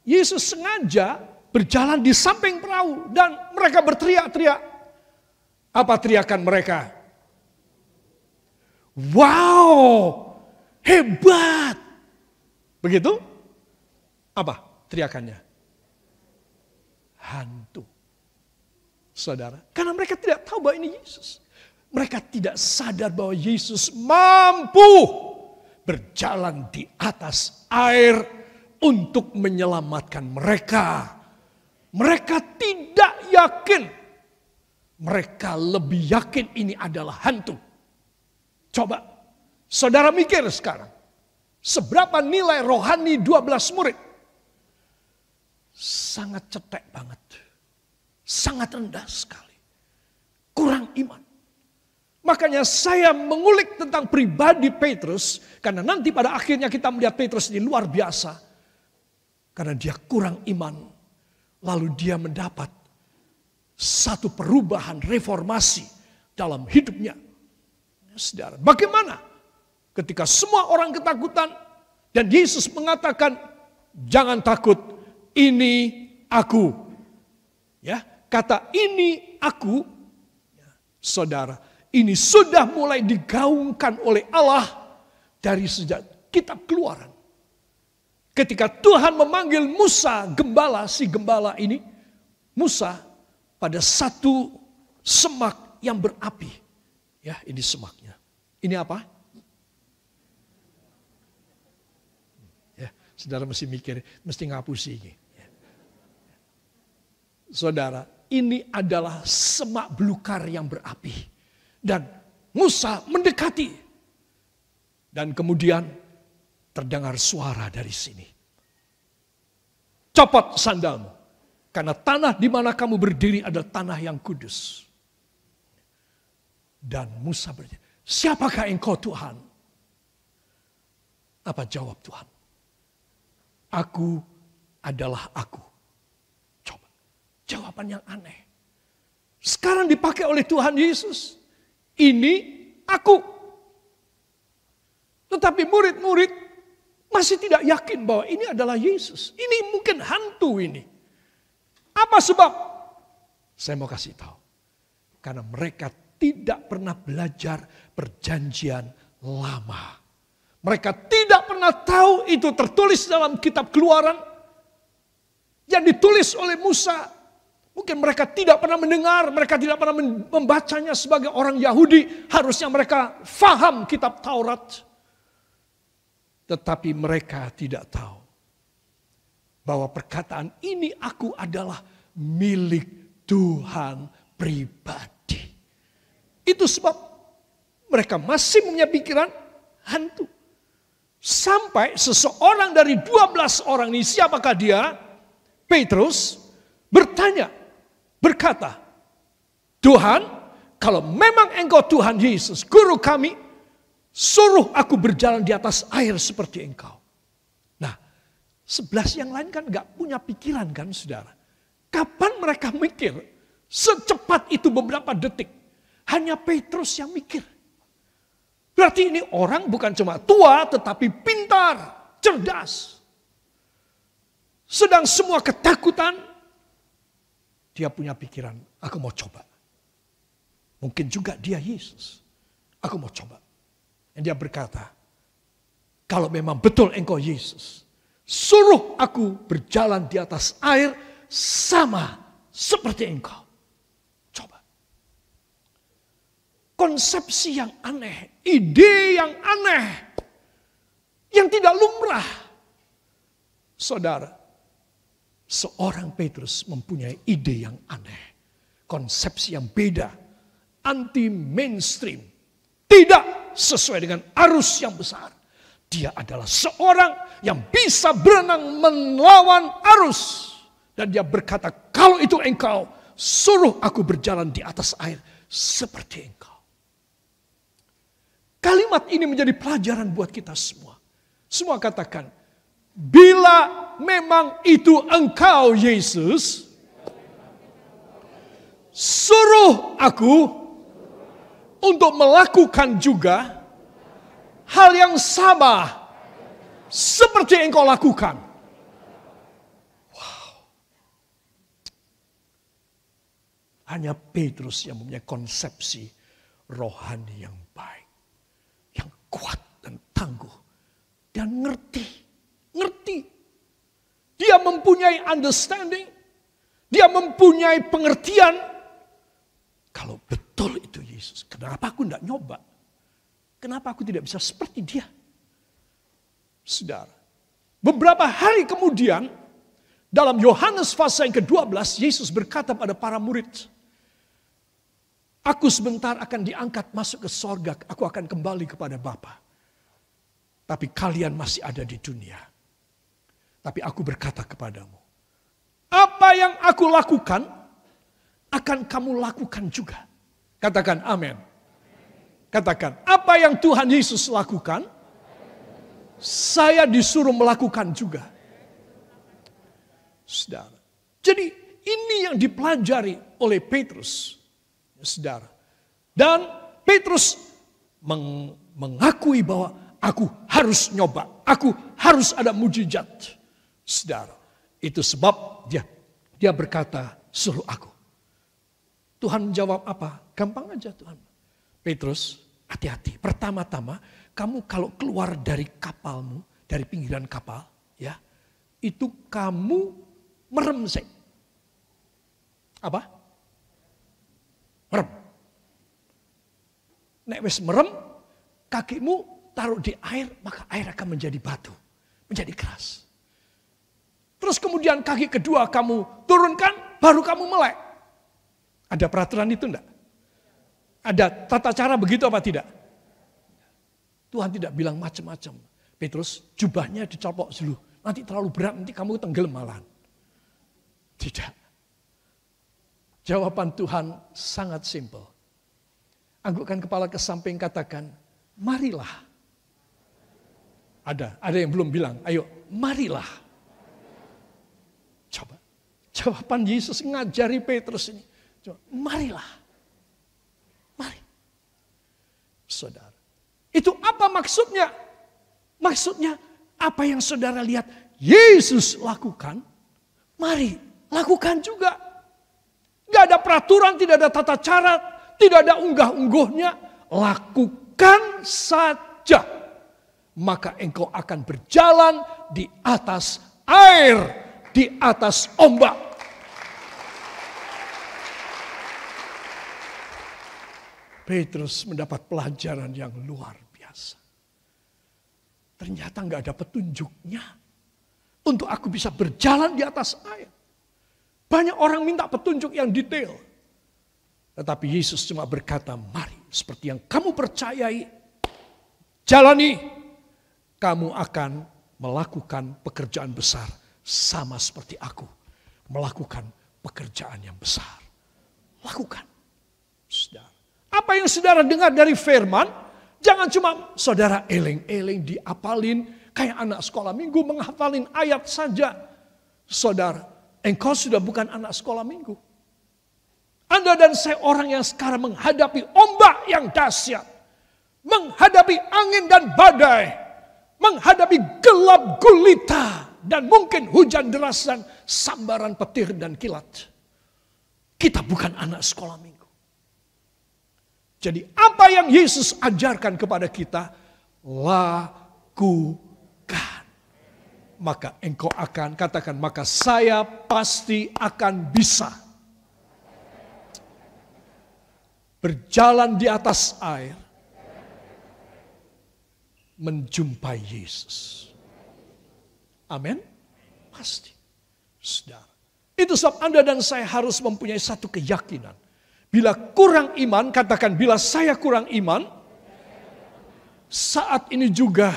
Yesus sengaja berjalan di samping perahu dan mereka berteriak-teriak. Apa teriakan mereka? Wow, hebat. Begitu? Apa teriakannya? Hantu. Saudara, karena mereka tidak tahu bahwa ini Yesus. Mereka tidak sadar bahwa Yesus mampu berjalan di atas air untuk menyelamatkan mereka. Mereka tidak yakin. Mereka lebih yakin ini adalah hantu. Coba, saudara mikir sekarang. Seberapa nilai rohani 12 murid? Sangat cetek banget. Sangat rendah sekali. Kurang iman. Makanya saya mengulik tentang pribadi Petrus. Karena nanti pada akhirnya kita melihat Petrus ini luar biasa. Karena dia kurang iman. Lalu dia mendapat satu perubahan reformasi dalam hidupnya. Saudara, bagaimana ketika semua orang ketakutan dan Yesus mengatakan, jangan takut, ini aku. Ya, kata ini aku, saudara, ini sudah mulai digaungkan oleh Allah dari sejak kitab Keluaran. Ketika Tuhan memanggil Musa, si gembala ini, Musa pada satu semak yang berapi. Ya, ini semaknya. Ini apa? Ya, saudara mesti mikir, mesti ngapusi ini. Ya. Saudara, ini adalah semak belukar yang berapi. Dan Musa mendekati. Dan kemudian terdengar suara dari sini. Copot sandalmu. Karena tanah di mana kamu berdiri adalah tanah yang kudus. Dan Musa bertanya, siapakah engkau Tuhan? Apa jawab Tuhan? Aku adalah aku. Coba, jawaban yang aneh. Sekarang dipakai oleh Tuhan Yesus. Ini aku. Tetapi murid-murid masih tidak yakin bahwa ini adalah Yesus. Ini mungkin hantu ini. Apa sebab? Saya mau kasih tahu. Karena mereka tidak pernah belajar perjanjian lama. Mereka tidak pernah tahu itu tertulis dalam kitab Keluaran. Yang ditulis oleh Musa. Mungkin mereka tidak pernah mendengar, mereka tidak pernah membacanya sebagai orang Yahudi. Harusnya mereka faham kitab Taurat. Tetapi mereka tidak tahu bahwa perkataan ini aku adalah milik Tuhan pribadi. Itu sebab mereka masih punya pikiran hantu. Sampai seseorang dari 12 orang ini, siapakah dia? Petrus bertanya, berkata, Tuhan, kalau memang engkau Tuhan Yesus, guru kami, suruh aku berjalan di atas air seperti engkau. Nah, 11 yang lain kan gak punya pikiran kan saudara. Kapan mereka mikir? Secepat itu beberapa detik. Hanya Petrus yang mikir. Berarti ini orang bukan cuma tua, tetapi pintar, cerdas. Sedang semua ketakutan, dia punya pikiran, aku mau coba. Mungkin juga dia Yesus, aku mau coba. Dan dia berkata, kalau memang betul engkau Yesus, suruh aku berjalan di atas air sama seperti engkau. Coba. Konsepsi yang aneh, ide yang aneh, yang tidak lumrah. Saudara, seorang Petrus mempunyai ide yang aneh, konsepsi yang beda, anti mainstream, tidak sesuai dengan arus yang besar. Dia adalah seorang yang bisa berenang melawan arus. Dan dia berkata, kalau itu engkau, suruh aku berjalan di atas air seperti engkau. Kalimat ini menjadi pelajaran buat kita semua. Semua katakan, bila memang itu engkau Yesus, suruh aku untuk melakukan juga hal yang sama seperti engkau lakukan. Wow. Hanya Petrus yang mempunyai konsepsi rohani yang baik, yang kuat dan tangguh, dan ngerti. Dia mempunyai understanding, dia mempunyai pengertian. Kalau betul itu Yesus, kenapa aku tidak nyoba? Kenapa aku tidak bisa seperti dia? Saudara, beberapa hari kemudian, dalam Yohanes pasal yang ke-12, Yesus berkata pada para murid, aku sebentar akan diangkat masuk ke sorga, aku akan kembali kepada Bapa. Tapi kalian masih ada di dunia. Tapi aku berkata kepadamu, apa yang aku lakukan, akan kamu lakukan juga. Katakan amin. Katakan, apa yang Tuhan Yesus lakukan, saya disuruh melakukan juga. Saudara. Jadi ini yang dipelajari oleh Petrus. Saudara. Dan Petrus mengakui bahwa aku harus nyoba. Aku harus ada mujizat. Saudara. Itu sebab dia berkata, suruh aku. Tuhan jawab apa? Gampang aja Tuhan. Petrus, hati-hati. Pertama-tama, kamu kalau keluar dari kapalmu, dari pinggiran kapal, ya, itu kamu merem sih. Apa? Merem. Nek wis merem, kakimu taruh di air, maka air akan menjadi batu, menjadi keras. Terus kemudian kaki kedua kamu turunkan, baru kamu melek. Ada peraturan itu enggak? Ada tata cara begitu apa tidak? Tuhan tidak bilang macam-macam. Petrus, jubahnya dicopok dulu. Nanti terlalu berat, nanti kamu tenggelam malahan. Tidak. Jawaban Tuhan sangat simpel. Anggukkan kepala ke samping, katakan, marilah. Ada yang belum bilang, ayo marilah. Coba. Jawaban Yesus ngajari Petrus ini. Coba, marilah. Mari. Saudara. Itu apa maksudnya? Maksudnya apa yang saudara lihat Yesus lakukan, mari lakukan juga. Gak ada peraturan, tidak ada tata cara, tidak ada unggah-ungguhnya. Lakukan saja. Maka engkau akan berjalan di atas air, di atas ombak. Petrus mendapat pelajaran yang luar biasa. Ternyata nggak ada petunjuknya untuk aku bisa berjalan di atas air. Banyak orang minta petunjuk yang detail. Tetapi Yesus cuma berkata, mari seperti yang kamu percayai, jalani. Kamu akan melakukan pekerjaan besar sama seperti aku melakukan pekerjaan yang besar. Lakukan. Saudara. Apa yang saudara dengar dari firman, jangan cuma saudara eleng-eleng diapalin, kayak anak sekolah minggu menghafalin ayat saja. Saudara, engkau sudah bukan anak sekolah minggu. Anda dan saya orang yang sekarang menghadapi ombak yang dahsyat. menghadapi angin dan badai, menghadapi gelap gulita, dan mungkin hujan deras dan sambaran petir dan kilat. Kita bukan anak sekolah minggu. Jadi apa yang Yesus ajarkan kepada kita, lakukan. Maka engkau akan katakan, maka saya pasti akan bisa berjalan di atas air, menjumpai Yesus. Amin. Pasti. Saudara. Itu sebab Anda dan saya harus mempunyai satu keyakinan. Bila kurang iman, katakan bila saya kurang iman, saat ini juga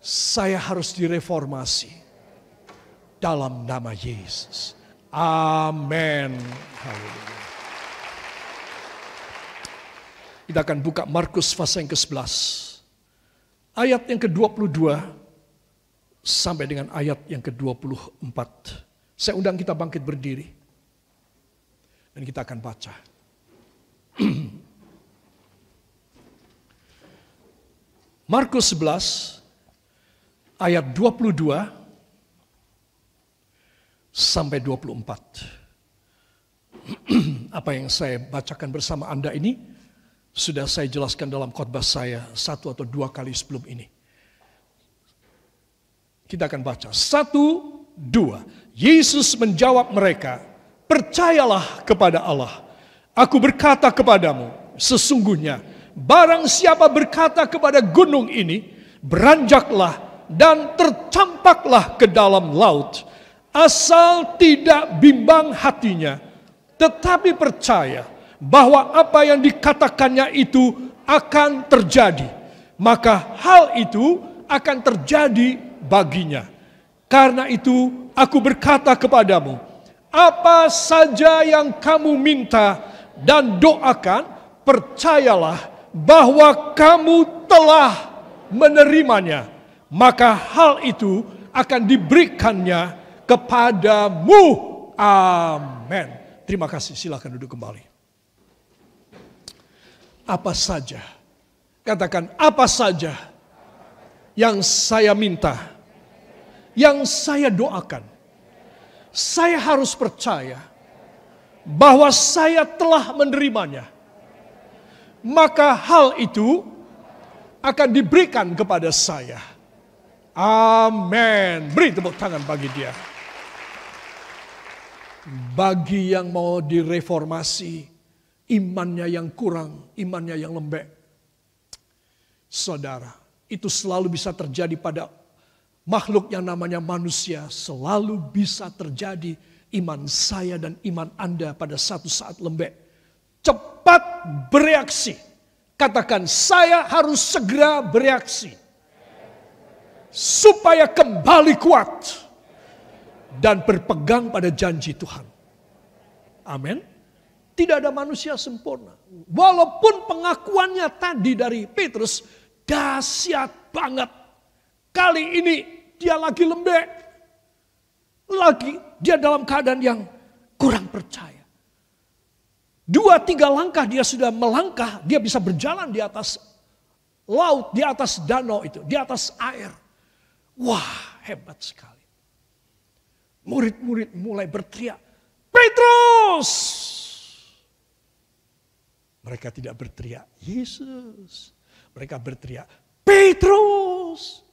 saya harus direformasi dalam nama Yesus. Amin. Haleluya. Kita akan buka Markus pasal yang ke-11. Ayat yang ke-22 sampai dengan ayat yang ke-24. Saya undang kita bangkit berdiri. Dan kita akan baca. Markus 11 ayat 22 sampai 24. Apa yang saya bacakan bersama Anda ini sudah saya jelaskan dalam khotbah saya 1 atau 2 kali sebelum ini. Kita akan baca. 1, 2. Yesus menjawab mereka, percayalah kepada Allah. Aku berkata kepadamu, sesungguhnya barang siapa berkata kepada gunung ini, beranjaklah dan tercampaklah ke dalam laut, asal tidak bimbang hatinya, tetapi percaya bahwa apa yang dikatakannya itu akan terjadi, maka hal itu akan terjadi baginya. Karena itu aku berkata kepadamu, apa saja yang kamu minta dan doakan, percayalah bahwa kamu telah menerimanya, maka hal itu akan diberikannya kepadamu. Amin. Terima kasih, silakan duduk kembali. Apa saja, katakan apa saja yang saya minta, yang saya doakan, saya harus percaya bahwa saya telah menerimanya, maka hal itu akan diberikan kepada saya. Amin. Beri tepuk tangan bagi dia. Bagi yang mau direformasi, imannya yang kurang, imannya yang lembek, saudara, itu selalu bisa terjadi pada makhluk yang namanya manusia. Selalu bisa terjadi. Iman saya dan iman Anda pada satu saat lembek, cepat bereaksi. Katakan, saya harus segera bereaksi supaya kembali kuat dan berpegang pada janji Tuhan. Amin. Tidak ada manusia sempurna. Walaupun pengakuannya tadi dari Petrus dahsyat banget, kali ini dia lagi lembek, lagi dia dalam keadaan yang kurang percaya. 2-3 langkah dia sudah melangkah, dia bisa berjalan di atas laut, di atas danau itu, di atas air. Wah, hebat sekali. Murid-murid mulai berteriak, Petrus! Mereka tidak berteriak, Yesus. Mereka berteriak, Petrus!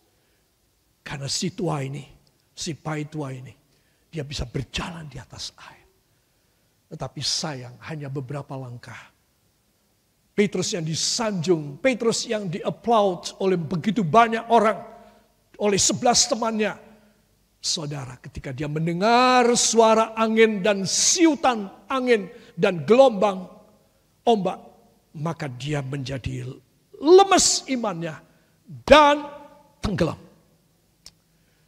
Karena si tua ini, si pai tua ini, dia bisa berjalan di atas air. Tetapi sayang, hanya beberapa langkah. Petrus yang disanjung, Petrus yang di-applaud oleh begitu banyak orang, oleh 11 temannya. Saudara, ketika dia mendengar suara angin dan siutan angin dan gelombang ombak, maka dia menjadi lemes imannya dan tenggelam.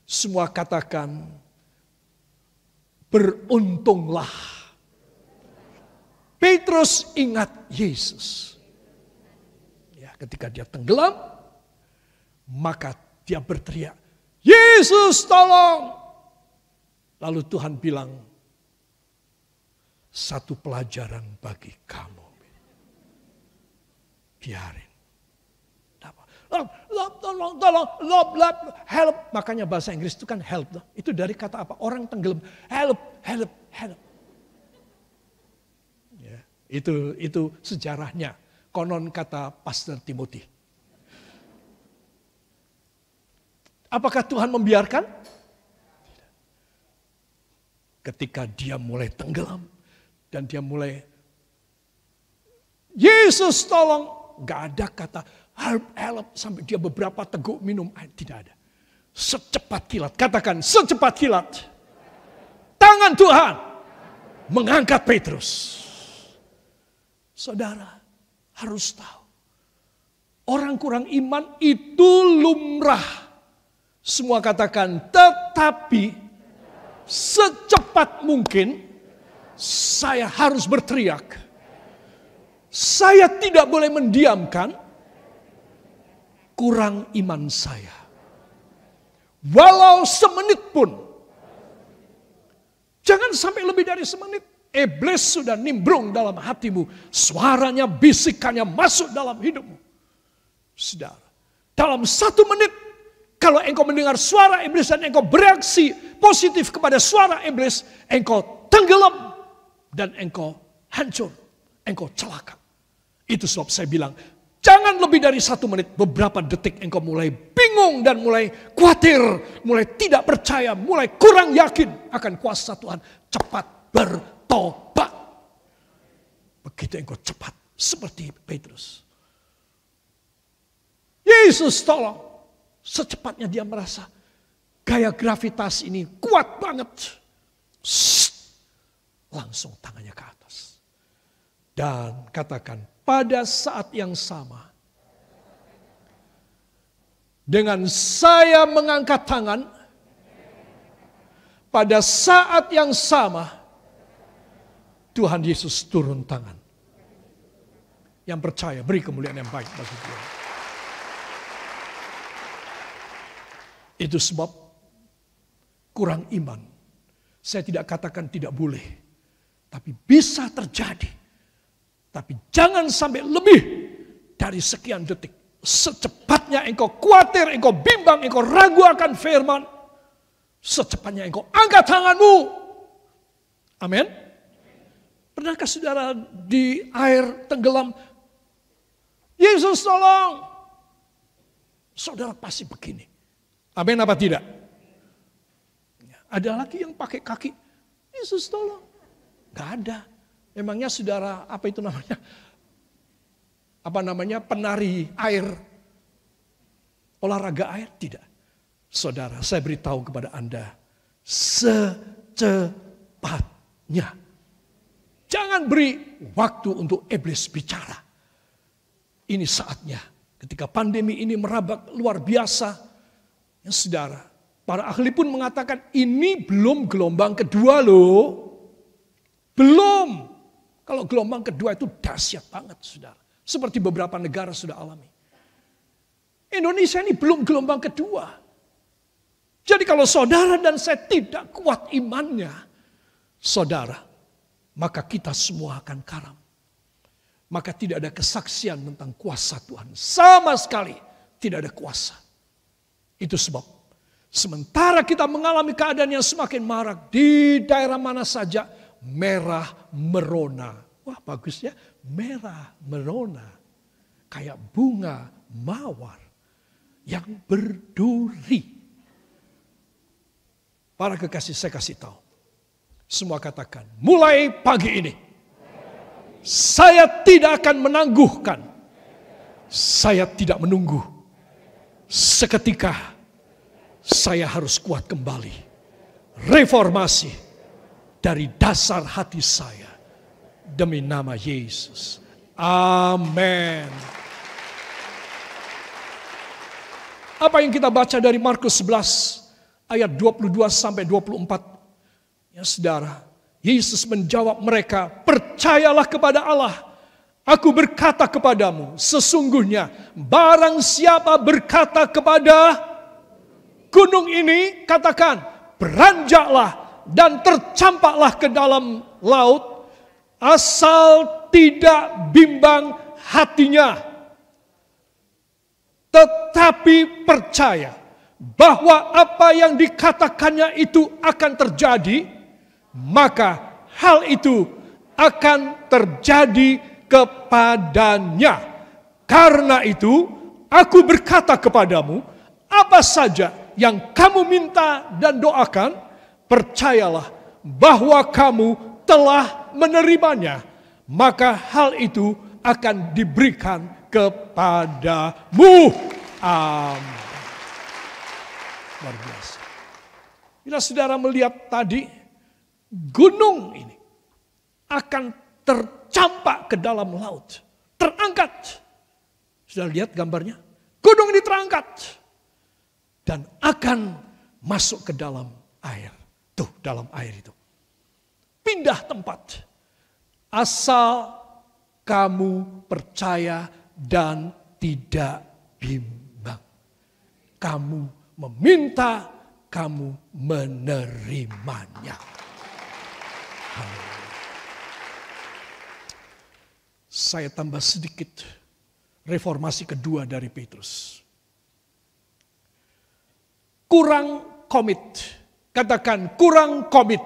Semua katakan, beruntunglah Petrus ingat Yesus. Ya, ketika dia tenggelam, maka dia berteriak, Yesus tolong. Lalu Tuhan bilang, satu pelajaran bagi kamu. Biarin. help. Makanya bahasa Inggris itu kan help. Itu dari kata apa? Orang tenggelam. Help. Ya, itu sejarahnya. Konon kata Pastor Timothy. Apakah Tuhan membiarkan? Tidak. Ketika dia mulai tenggelam dan dia mulai Yesus tolong, gak ada kata help sampai dia beberapa teguk minum air, tidak ada. Secepat kilat, katakan secepat kilat. Tangan Tuhan mengangkat Petrus. Saudara harus tahu, orang kurang iman itu lumrah. Semua katakan, tetapi secepat mungkin saya harus berteriak. Saya tidak boleh mendiamkan kurang iman saya. Walau semenit pun. Jangan sampai lebih dari semenit. Iblis sudah nimbrung dalam hatimu. Suaranya, bisikannya masuk dalam hidupmu. Saudara, dalam 1 menit, kalau engkau mendengar suara iblis dan engkau bereaksi positif kepada suara iblis, engkau tenggelam dan engkau hancur, engkau celaka. Itu sebab saya bilang, jangan lebih dari 1 menit, beberapa detik engkau mulai bingung dan mulai khawatir, mulai tidak percaya, mulai kurang yakin akan kuasa Tuhan. Cepat bertobat. Begitu engkau cepat seperti Petrus. Yesus tolong. Secepatnya dia merasa gaya gravitasi ini kuat banget. Langsung tangannya ke atas. Dan katakan, pada saat yang sama, dengan saya mengangkat tangan, pada saat yang sama, Tuhan Yesus turun tangan. Yang percaya, beri kemuliaan yang baik bagi Tuhan. Itu sebab kurang iman. Saya tidak katakan tidak boleh. Tapi bisa terjadi. Tapi jangan sampai lebih dari sekian detik. Secepatnya engkau khawatir, engkau bimbang, engkau ragu akan firman. Secepatnya engkau angkat tanganmu. Amin. Pernahkah saudara di air tenggelam? Yesus tolong. Saudara pasti begini. Amin apa tidak? Ada lagi yang pakai kaki. Yesus tolong. Gak ada. Memangnya saudara apa itu namanya? Apa namanya? Penari air. Olahraga air? Tidak. Saudara, saya beritahu kepada Anda. Secepatnya. Jangan beri waktu untuk iblis bicara. Ini saatnya. Ketika pandemi ini merabak luar biasa. Ya saudara, para ahli pun mengatakan ini belum gelombang kedua loh. Belum. Kalau gelombang kedua itu dahsyat banget saudara. Seperti beberapa negara sudah alami. Indonesia ini belum gelombang kedua. Jadi kalau saudara dan saya tidak kuat imannya, saudara, maka kita semua akan karam. Maka tidak ada kesaksian tentang kuasa Tuhan. Sama sekali tidak ada kuasa. Itu sebab sementara kita mengalami keadaan yang semakin marak di daerah mana saja, merah merona. Wah bagus ya, merah merona. Kayak bunga mawar yang berduri. Para kekasih saya kasih tahu. Semua katakan, mulai pagi ini saya tidak akan menangguhkan. Saya tidak menunggu. Seketika saya harus kuat kembali. Reformasi dari dasar hati saya. Demi nama Yesus. Amin. Apa yang kita baca dari Markus 11 ayat 22 sampai 24. Ya saudara, Yesus menjawab mereka, percayalah kepada Allah. Aku berkata kepadamu, sesungguhnya barang siapa berkata kepada gunung ini, katakan, beranjaklah dan tercampaklah ke dalam laut, asal tidak bimbang hatinya. tetapi percaya bahwa apa yang dikatakannya itu akan terjadi, maka hal itu akan terjadi kepadanya. Karena itu, aku berkata kepadamu, apa saja yang kamu minta dan doakan, percayalah bahwa kamu telah menerimanya, maka hal itu akan diberikan kepadamu. Amin. Luar biasa. Bila saudara melihat tadi, gunung ini akan tercampak ke dalam laut. Terangkat. Sudah lihat gambarnya? Gunung ini terangkat. Dan akan masuk ke dalam air. Tuh, dalam air itu. Pindah tempat. Asal kamu percaya dan tidak bimbang. Kamu meminta, kamu menerimanya. Saya tambah sedikit reformasi kedua dari Petrus. Kurang komit. Katakan kurang komit.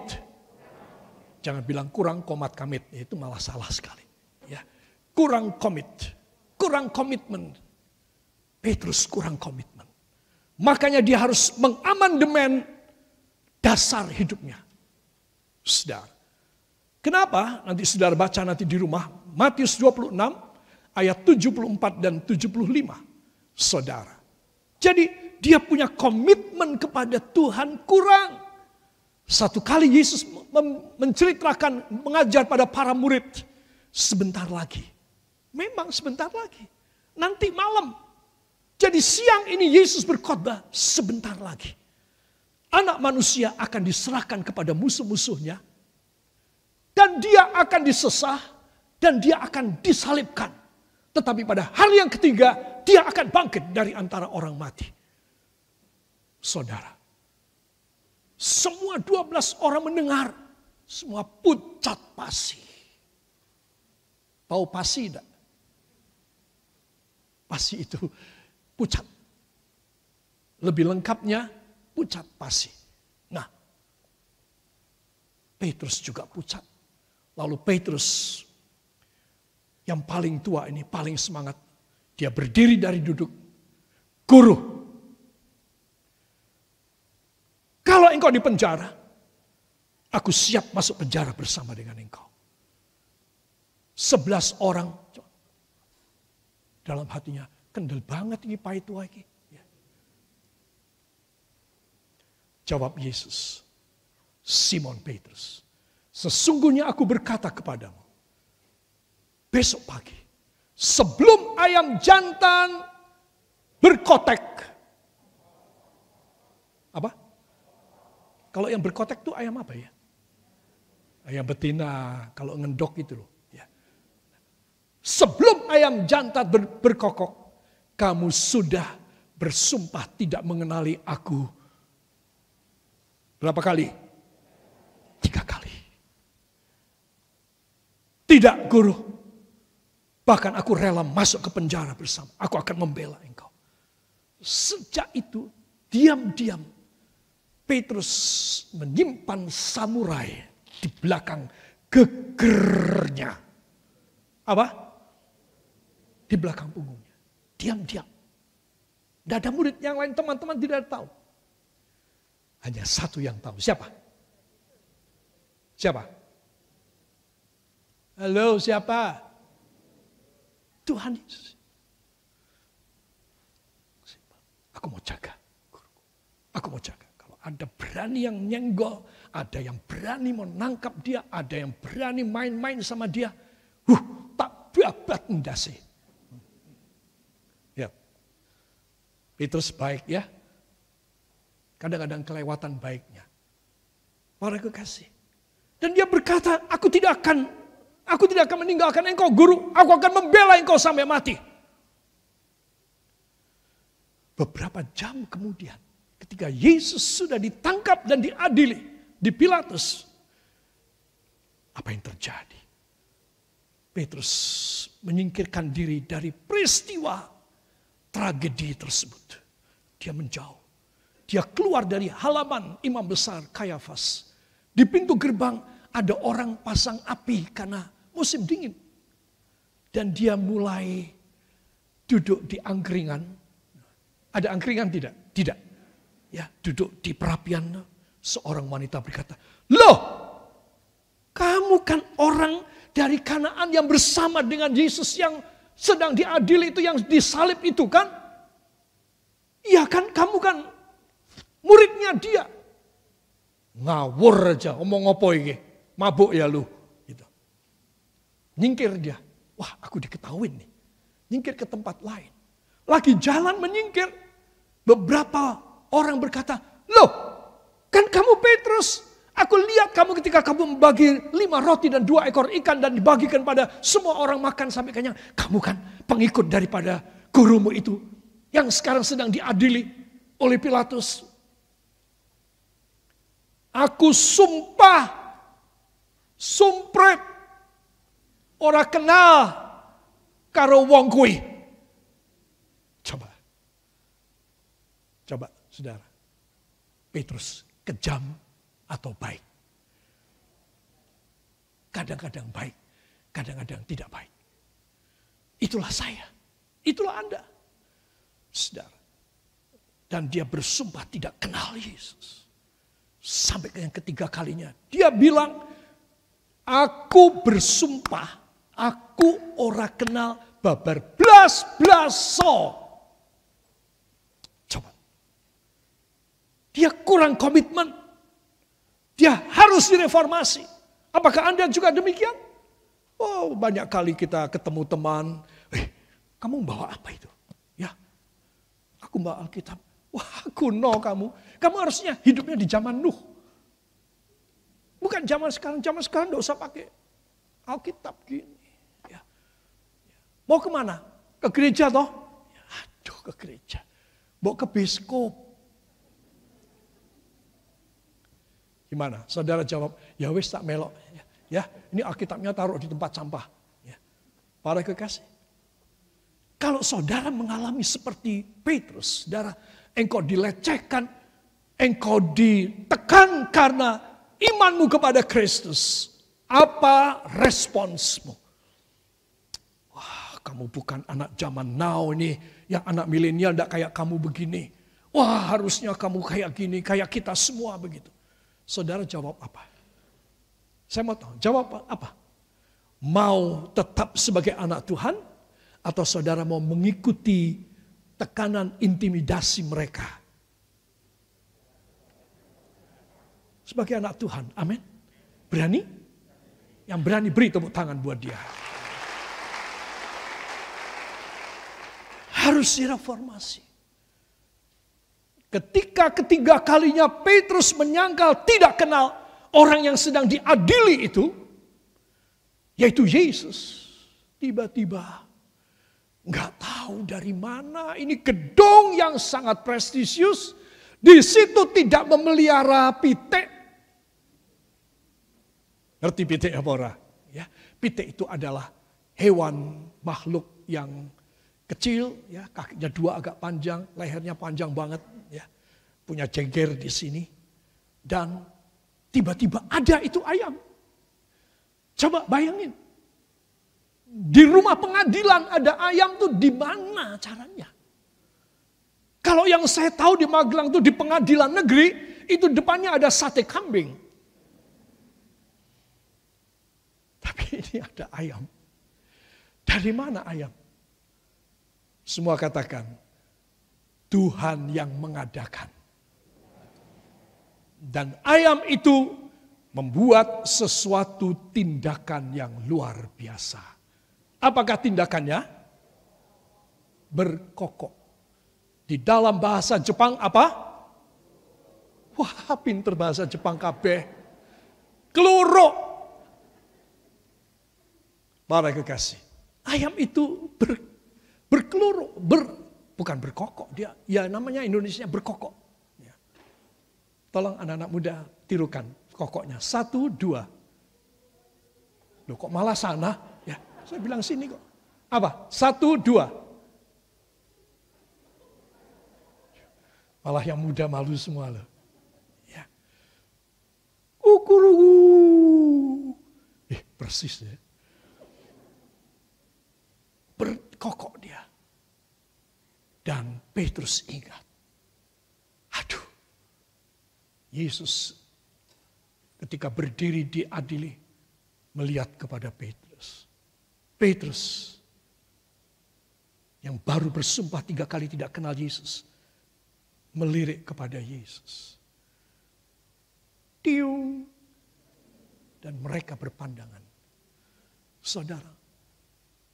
Jangan bilang kurang komat kamit. Itu malah salah sekali. Ya, kurang komit. Kurang komitmen. Petrus kurang komitmen. Makanya dia harus mengamandemen dasar hidupnya. Saudara. Kenapa? Nanti saudara baca nanti di rumah. Matius 26 ayat 74 dan 75. Saudara. Jadi dia punya komitmen kepada Tuhan kurang. Satu kali Yesus menceritakan, mengajar pada para murid. Sebentar lagi. Memang sebentar lagi. Nanti malam. Jadi siang ini Yesus berkhotbah, sebentar lagi. Anak manusia akan diserahkan kepada musuh-musuhnya. Dan dia akan disesah. Dan dia akan disalibkan. Tetapi pada hari yang ketiga, dia akan bangkit dari antara orang mati. Saudara. Semua 12 orang mendengar. Semua pucat pasi. Tahu pasi tidak? Pasi itu pucat. Lebih lengkapnya pucat pasi. Nah, Petrus juga pucat. Lalu Petrus yang paling tua ini, paling semangat. Dia berdiri dari duduk. Guru, kalau engkau di penjara, aku siap masuk penjara bersama dengan engkau. 11 orang dalam hatinya, kendel banget ini pai tua ini. Ya. Jawab Yesus, Simon Petrus, sesungguhnya aku berkata kepadamu, besok pagi, sebelum ayam jantan berkotek. Apa? Kalau yang berkotek itu ayam apa ya? Ayam betina, kalau ngendok itu loh. Ya. Sebelum ayam jantan berkokok, kamu sudah bersumpah tidak mengenali aku. Berapa kali? 3 kali. Tidak, guru. Bahkan aku rela masuk ke penjara bersama. Aku akan membela engkau. Sejak itu, diam-diam, Petrus menyimpan samurai di belakang gegernya. Apa? Di belakang punggungnya. Diam-diam. Tidak ada murid yang lain, teman-teman tidak tahu. Hanya satu yang tahu. Siapa? Siapa? Halo, siapa? Tuhan Yesus. Aku mau jaga. Aku mau jaga. Kalau ada berani yang nyenggol, ada yang berani menangkap dia, ada yang berani main-main sama dia. Tak babat ndase. Petrus baik ya. Kadang-kadang kelewatan baiknya. Para kekasih. Dan dia berkata, aku tidak akan meninggalkan engkau guru. Aku akan membela engkau sampai mati. Beberapa jam kemudian, ketika Yesus sudah ditangkap dan diadili di Pilatus, apa yang terjadi? Petrus menyingkirkan diri dari peristiwa tragedi tersebut. Dia menjauh. Dia keluar dari halaman imam besar Kayafas. Di pintu gerbang ada orang pasang api karena musim dingin. Dan dia mulai duduk di angkringan. Ada angkringan tidak? Tidak. Ya, duduk di perapian. Seorang wanita berkata, "Loh, kamu kan orang dari Kanaan yang bersama dengan Yesus yang sedang diadili itu, yang disalib itu kan? Iya kan, kamu kan muridnya dia." Ngawur aja, omong apa iki? Mabuk ya lu. Gitu. Nyingkir dia. Wah, aku diketahuin nih. Nyingkir ke tempat lain. Lagi jalan menyingkir. Beberapa orang berkata, "Loh, kan kamu Petrus. Aku lihat kamu ketika kamu membagi 5 roti dan 2 ekor ikan dan dibagikan pada semua orang makan sampai kenyang. Kamu kan pengikut daripada gurumu itu yang sekarang sedang diadili oleh Pilatus." Aku sumpah, sumpret, ora kenal karo wong kuwi. Coba saudara. Petrus kejam atau baik? Kadang-kadang baik, kadang-kadang tidak baik. Itulah saya, itulah Anda, saudara. Dan dia bersumpah tidak kenal Yesus. Sampai ke yang ketiga kalinya, dia bilang, "Aku bersumpah, aku ora kenal babar blas-blaso." Coba. Dia kurang komitmen. Dia harus direformasi. Apakah Anda juga demikian? Oh, banyak kali kita ketemu teman. Kamu bawa apa itu? Ya, aku bawa Alkitab. Wah, kuno kamu. Kamu harusnya hidupnya di zaman Nuh. Bukan zaman sekarang. Zaman sekarang tidak usah pakai Alkitab gini. Ya. Mau kemana? Ke gereja toh? Aduh, ke gereja. Mau ke biskop. Gimana? Saudara jawab, ya wis tak melok. Ya, ini Alkitabnya taruh di tempat sampah. Ya. Para kekasih. Kalau saudara mengalami seperti Petrus, saudara, engkau dilecehkan, engkau ditekan karena imanmu kepada Kristus. Apa responsmu? Wah, kamu bukan anak zaman now ini, yang anak milenial tidak kayak kamu begini. Wah, harusnya kamu kayak gini, kayak kita semua begitu. Saudara jawab apa? Saya mau tahu, jawab apa? Mau tetap sebagai anak Tuhan? Atau saudara mau mengikuti tekanan intimidasi mereka? Sebagai anak Tuhan, amin. Berani? Yang berani beri tepuk tangan buat dia. Harus direformasi. Ketika ketiga kalinya Petrus menyangkal tidak kenal orang yang sedang diadili itu, yaitu Yesus. Tiba-tiba nggak tahu dari mana, ini gedung yang sangat prestisius, di situ tidak memelihara pitik. Ngerti pitik apa ora? Ya, pitik itu adalah hewan makhluk yang kecil, ya, kakinya 2 agak panjang, lehernya panjang banget, ya, punya jengger di sini, dan tiba-tiba ada itu ayam. Coba bayangin. Di rumah pengadilan ada ayam tuh di mana caranya? Kalau yang saya tahu di Magelang tuh di pengadilan negeri itu depannya ada sate kambing. Tapi ini ada ayam. Dari mana ayam? Semua katakan Tuhan yang mengadakan. Dan ayam itu membuat sesuatu tindakan yang luar biasa. Apakah tindakannya? Berkokok. Di dalam bahasa Jepang apa? Wah, pinter bahasa Jepang kabeh. Keluruk. Para kekasih. Ayam itu berkeluruk. Bukan berkokok. Dia, ya namanya Indonesia berkokok. Ya. Tolong anak-anak muda tirukan kokoknya. 1, 2. Loh kok malah sana? Ya. Saya bilang sini kok. Apa? 1, 2. Malah yang muda malu semua loh. Ya. Persis ya. Berkokok dia. Dan Petrus ingat. Aduh. Yesus ketika berdiri diadili. Melihat kepada Petrus. Petrus. Yang baru bersumpah 3 kali tidak kenal Yesus. Melirik kepada Yesus. Tiung. Dan mereka berpandangan. Saudara,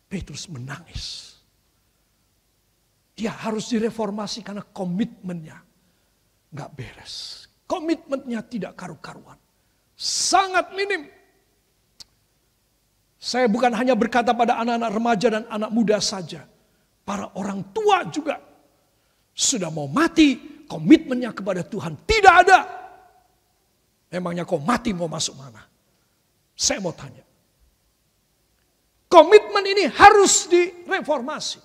Petrus menangis. Dia harus direformasi karena komitmennya nggak beres. Komitmennya tidak karu-karuan. Sangat minim. Saya bukan hanya berkata pada anak-anak remaja dan anak muda saja. Para orang tua juga sudah mau mati, komitmennya kepada Tuhan tidak ada. Memangnya kau mati mau masuk mana? Saya mau tanya. Komitmen ini harus direformasi.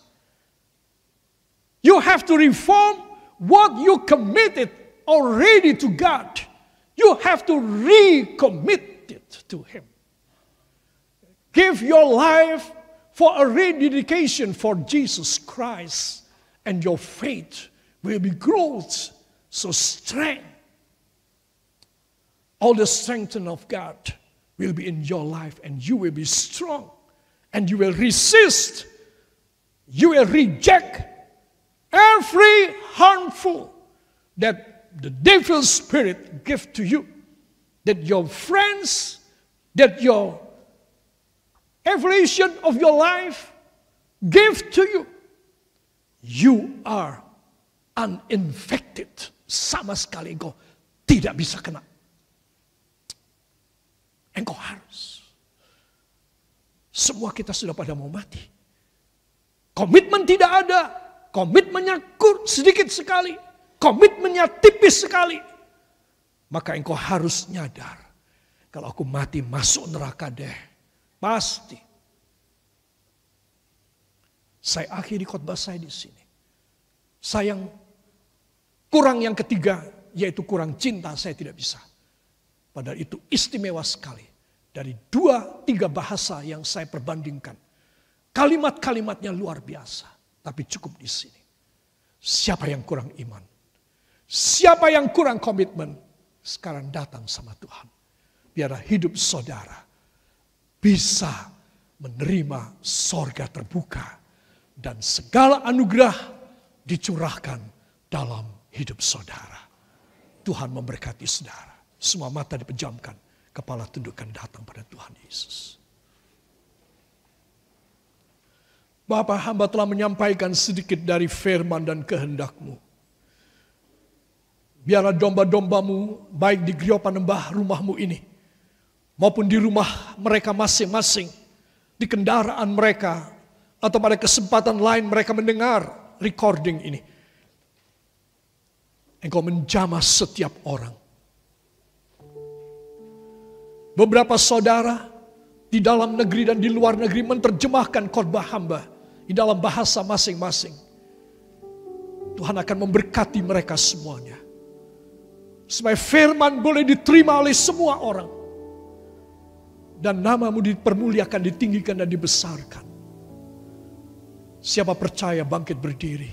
You have to reform what you committed already to God. You have to recommit it to Him. Give your life for a rededication for Jesus Christ. And your faith will be growth. So strength. All the strength of God will be in your life. And you will be strong. And you will resist. You will reject every harmful that the devil's spirit give to you. That your friends, that your evaluation of your life give to you. You are uninfected. Sama sekali engkau tidak bisa kena. Engkau harus. Semua kita sudah pada mau mati. Komitmen tidak ada. Komitmennya sedikit sekali. Komitmennya tipis sekali. Maka engkau harus nyadar. Kalau aku mati masuk neraka deh. Pasti. Saya akhiri khotbah saya di sini. Kurang yang ketiga. Yaitu kurang cinta saya tidak bisa. Padahal itu istimewa sekali. Dari 2-3 bahasa yang saya perbandingkan. Kalimat-kalimatnya luar biasa. Tapi cukup di sini. Siapa yang kurang iman? Siapa yang kurang komitmen? Sekarang datang sama Tuhan. Biar hidup saudara bisa menerima sorga terbuka. Dan segala anugerah dicurahkan dalam hidup saudara. Tuhan memberkati saudara. Semua mata dipejamkan. Kepala tundukkan datang pada Tuhan Yesus. Bapa, hamba telah menyampaikan sedikit dari firman dan kehendak-Mu. Biarlah domba-domba-Mu baik di gereja penembah rumah-Mu ini. Maupun di rumah mereka masing-masing. Di kendaraan mereka. Atau pada kesempatan lain mereka mendengar recording ini. Engkau menjamah setiap orang. Beberapa saudara di dalam negeri dan di luar negeri menerjemahkan khotbah hamba di dalam bahasa masing-masing. Tuhan akan memberkati mereka semuanya. Supaya firman boleh diterima oleh semua orang. Dan nama-Mu dipermuliakan, ditinggikan dan dibesarkan. Siapa percaya bangkit berdiri.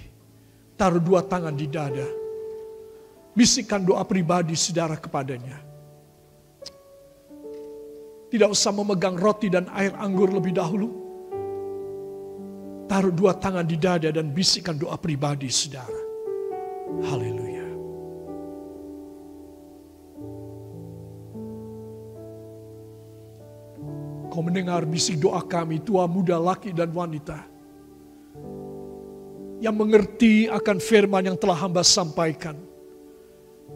Taruh 2 tangan di dada. Bisikan doa pribadi saudara kepadanya. Tidak usah memegang roti dan air anggur lebih dahulu. Taruh 2 tangan di dada dan bisikan doa pribadi saudara. Haleluya. Kau mendengar bisik doa kami, tua, muda, laki dan wanita. Yang mengerti akan firman yang telah hamba sampaikan.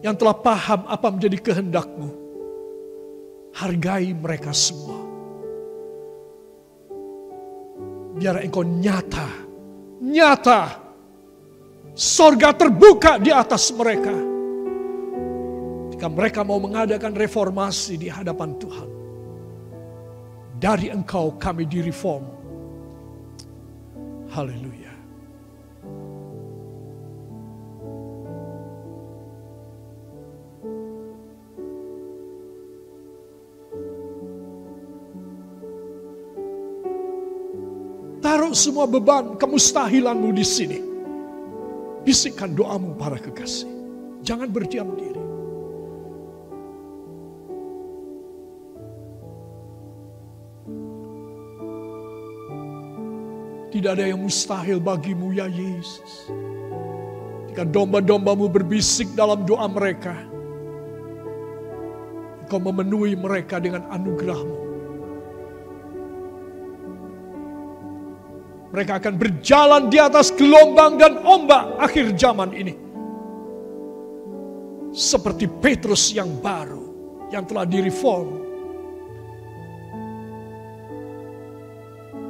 Yang telah paham apa menjadi kehendak-Mu. Hargai mereka semua. Biar Engkau nyata. Sorga terbuka di atas mereka. Ketika mereka mau mengadakan reformasi di hadapan Tuhan. Dari Engkau kami direform. Haleluya. Taruh semua beban kemustahilanmu di sini. Bisikkan doamu para kekasih. Jangan berdiam diri. Tidak ada yang mustahil bagimu ya Yesus. Jika domba-dombamu berbisik dalam doa mereka, Engkau memenuhi mereka dengan anugerah-Mu. Mereka akan berjalan di atas gelombang dan ombak akhir zaman ini. Seperti Petrus yang baru, yang telah direform.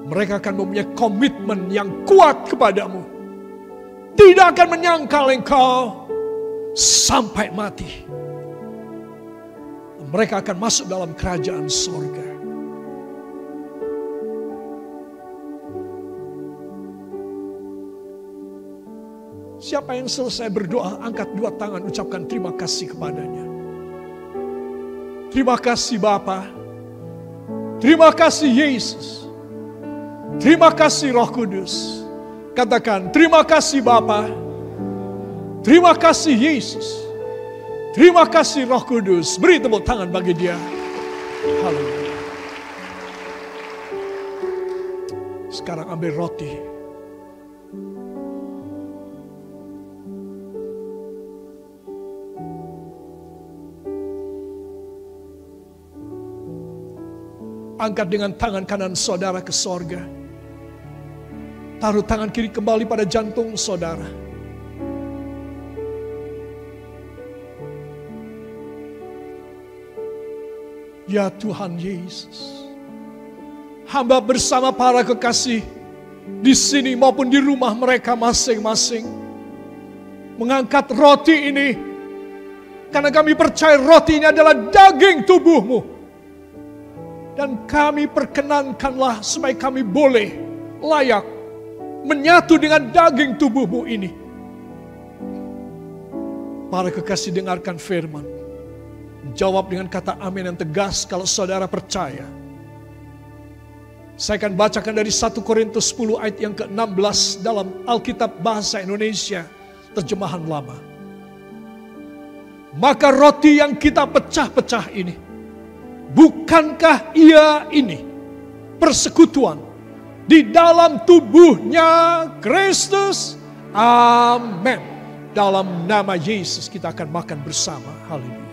Mereka akan mempunyai komitmen yang kuat kepadamu. Tidak akan menyangkal Engkau sampai mati. Mereka akan masuk dalam kerajaan sorga. Siapa yang selesai berdoa, angkat dua tangan, ucapkan terima kasih kepadanya. Terima kasih Bapa. Terima kasih Yesus. Terima kasih Roh Kudus. Katakan, terima kasih Bapa. Terima kasih Yesus. Terima kasih Roh Kudus. Beri tepuk tangan bagi dia. Haleluya. Sekarang ambil roti. Angkat dengan tangan kanan saudara ke sorga. Taruh tangan kiri kembali pada jantung saudara. Ya Tuhan Yesus, hamba bersama para kekasih di sini maupun di rumah mereka masing-masing mengangkat roti ini karena kami percaya roti ini adalah daging tubuh-Mu. Dan kami perkenankanlah supaya kami boleh layak menyatu dengan daging tubuh-Mu ini. Para kekasih dengarkan firman. Jawab dengan kata amin yang tegas kalau saudara percaya. Saya akan bacakan dari 1 Korintus 10 ayat yang ke-16 dalam Alkitab Bahasa Indonesia terjemahan lama. Maka roti yang kita pecah-pecah ini, bukankah ia ini persekutuan di dalam tubuhnya Kristus? Amin. Dalam nama Yesus kita akan makan bersama. Haleluya.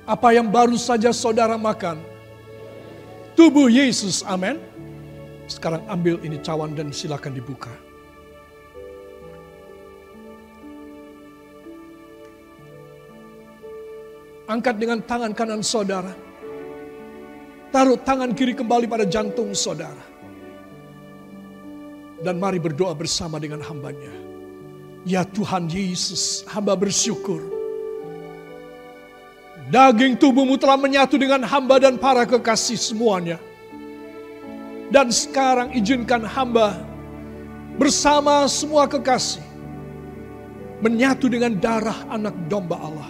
Apa yang baru saja saudara makan? Tubuh Yesus, amin. Sekarang ambil ini cawan dan silakan dibuka. Angkat dengan tangan kanan saudara. Taruh tangan kiri kembali pada jantung saudara. Dan mari berdoa bersama dengan hambanya. Ya Tuhan Yesus, hamba bersyukur. Daging tubuh-Mu telah menyatu dengan hamba dan para kekasih semuanya. Dan sekarang izinkan hamba bersama semua kekasih menyatu dengan darah anak domba Allah.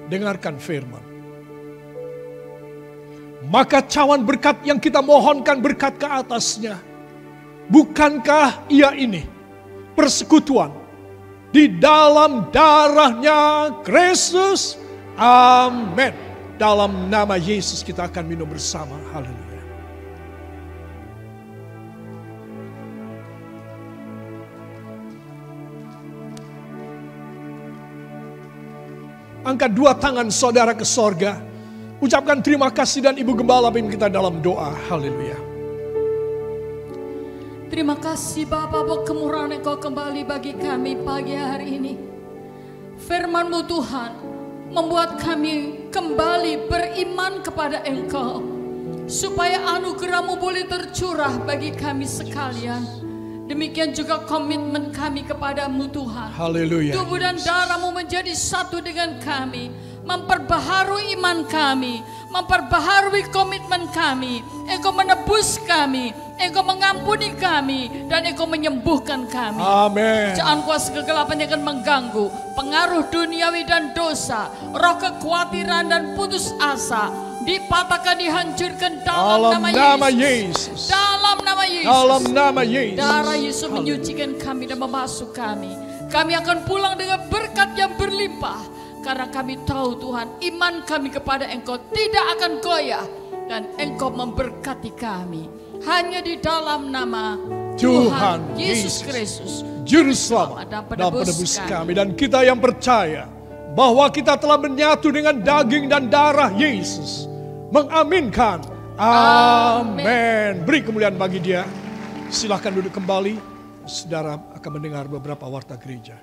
Dengarkan firman. Maka cawan berkat yang kita mohonkan berkat ke atasnya, bukankah ia ini persekutuan di dalam darahnya Kristus? Amin. Dalam nama Yesus kita akan minum bersama. Haleluya. Angkat dua tangan saudara ke sorga. Ucapkan terima kasih dan Ibu Gembala pimpin kita dalam doa. Haleluya. Terima kasih Bapa buat kemurahan Engkau kembali bagi kami pagi hari ini. Firman-Mu Tuhan membuat kami kembali beriman kepada Engkau. Supaya anugerah-Mu boleh tercurah bagi kami sekalian. Demikian juga komitmen kami kepada-Mu Tuhan. Haleluya. Tubuh dan darah-Mu menjadi satu dengan kami. memperbaharui iman kami, memperbaharui komitmen kami. Engkau menebus kami, Engkau mengampuni kami, dan Engkau menyembuhkan kami. Amin. Jangan kuasa kegelapan yang akan mengganggu, pengaruh duniawi dan dosa, roh kekhawatiran dan putus asa, dipatahkan, dihancurkan dalam nama Yesus. Dalam nama Yesus. Dalam nama Yesus. Darah Yesus menyucikan kami dan membasuh kami. Kami akan pulang dengan berkat yang berlimpah. Karena kami tahu Tuhan, iman kami kepada Engkau tidak akan goyah. Dan Engkau memberkati kami. Hanya di dalam nama Tuhan Yesus Kristus, Juru Selamat dan Penebus kami. Dan kita yang percaya bahwa kita telah menyatu dengan daging dan darah Yesus, mengaminkan. Amin. Beri kemuliaan bagi Dia. Silahkan duduk kembali. Saudara akan mendengar beberapa warta gereja.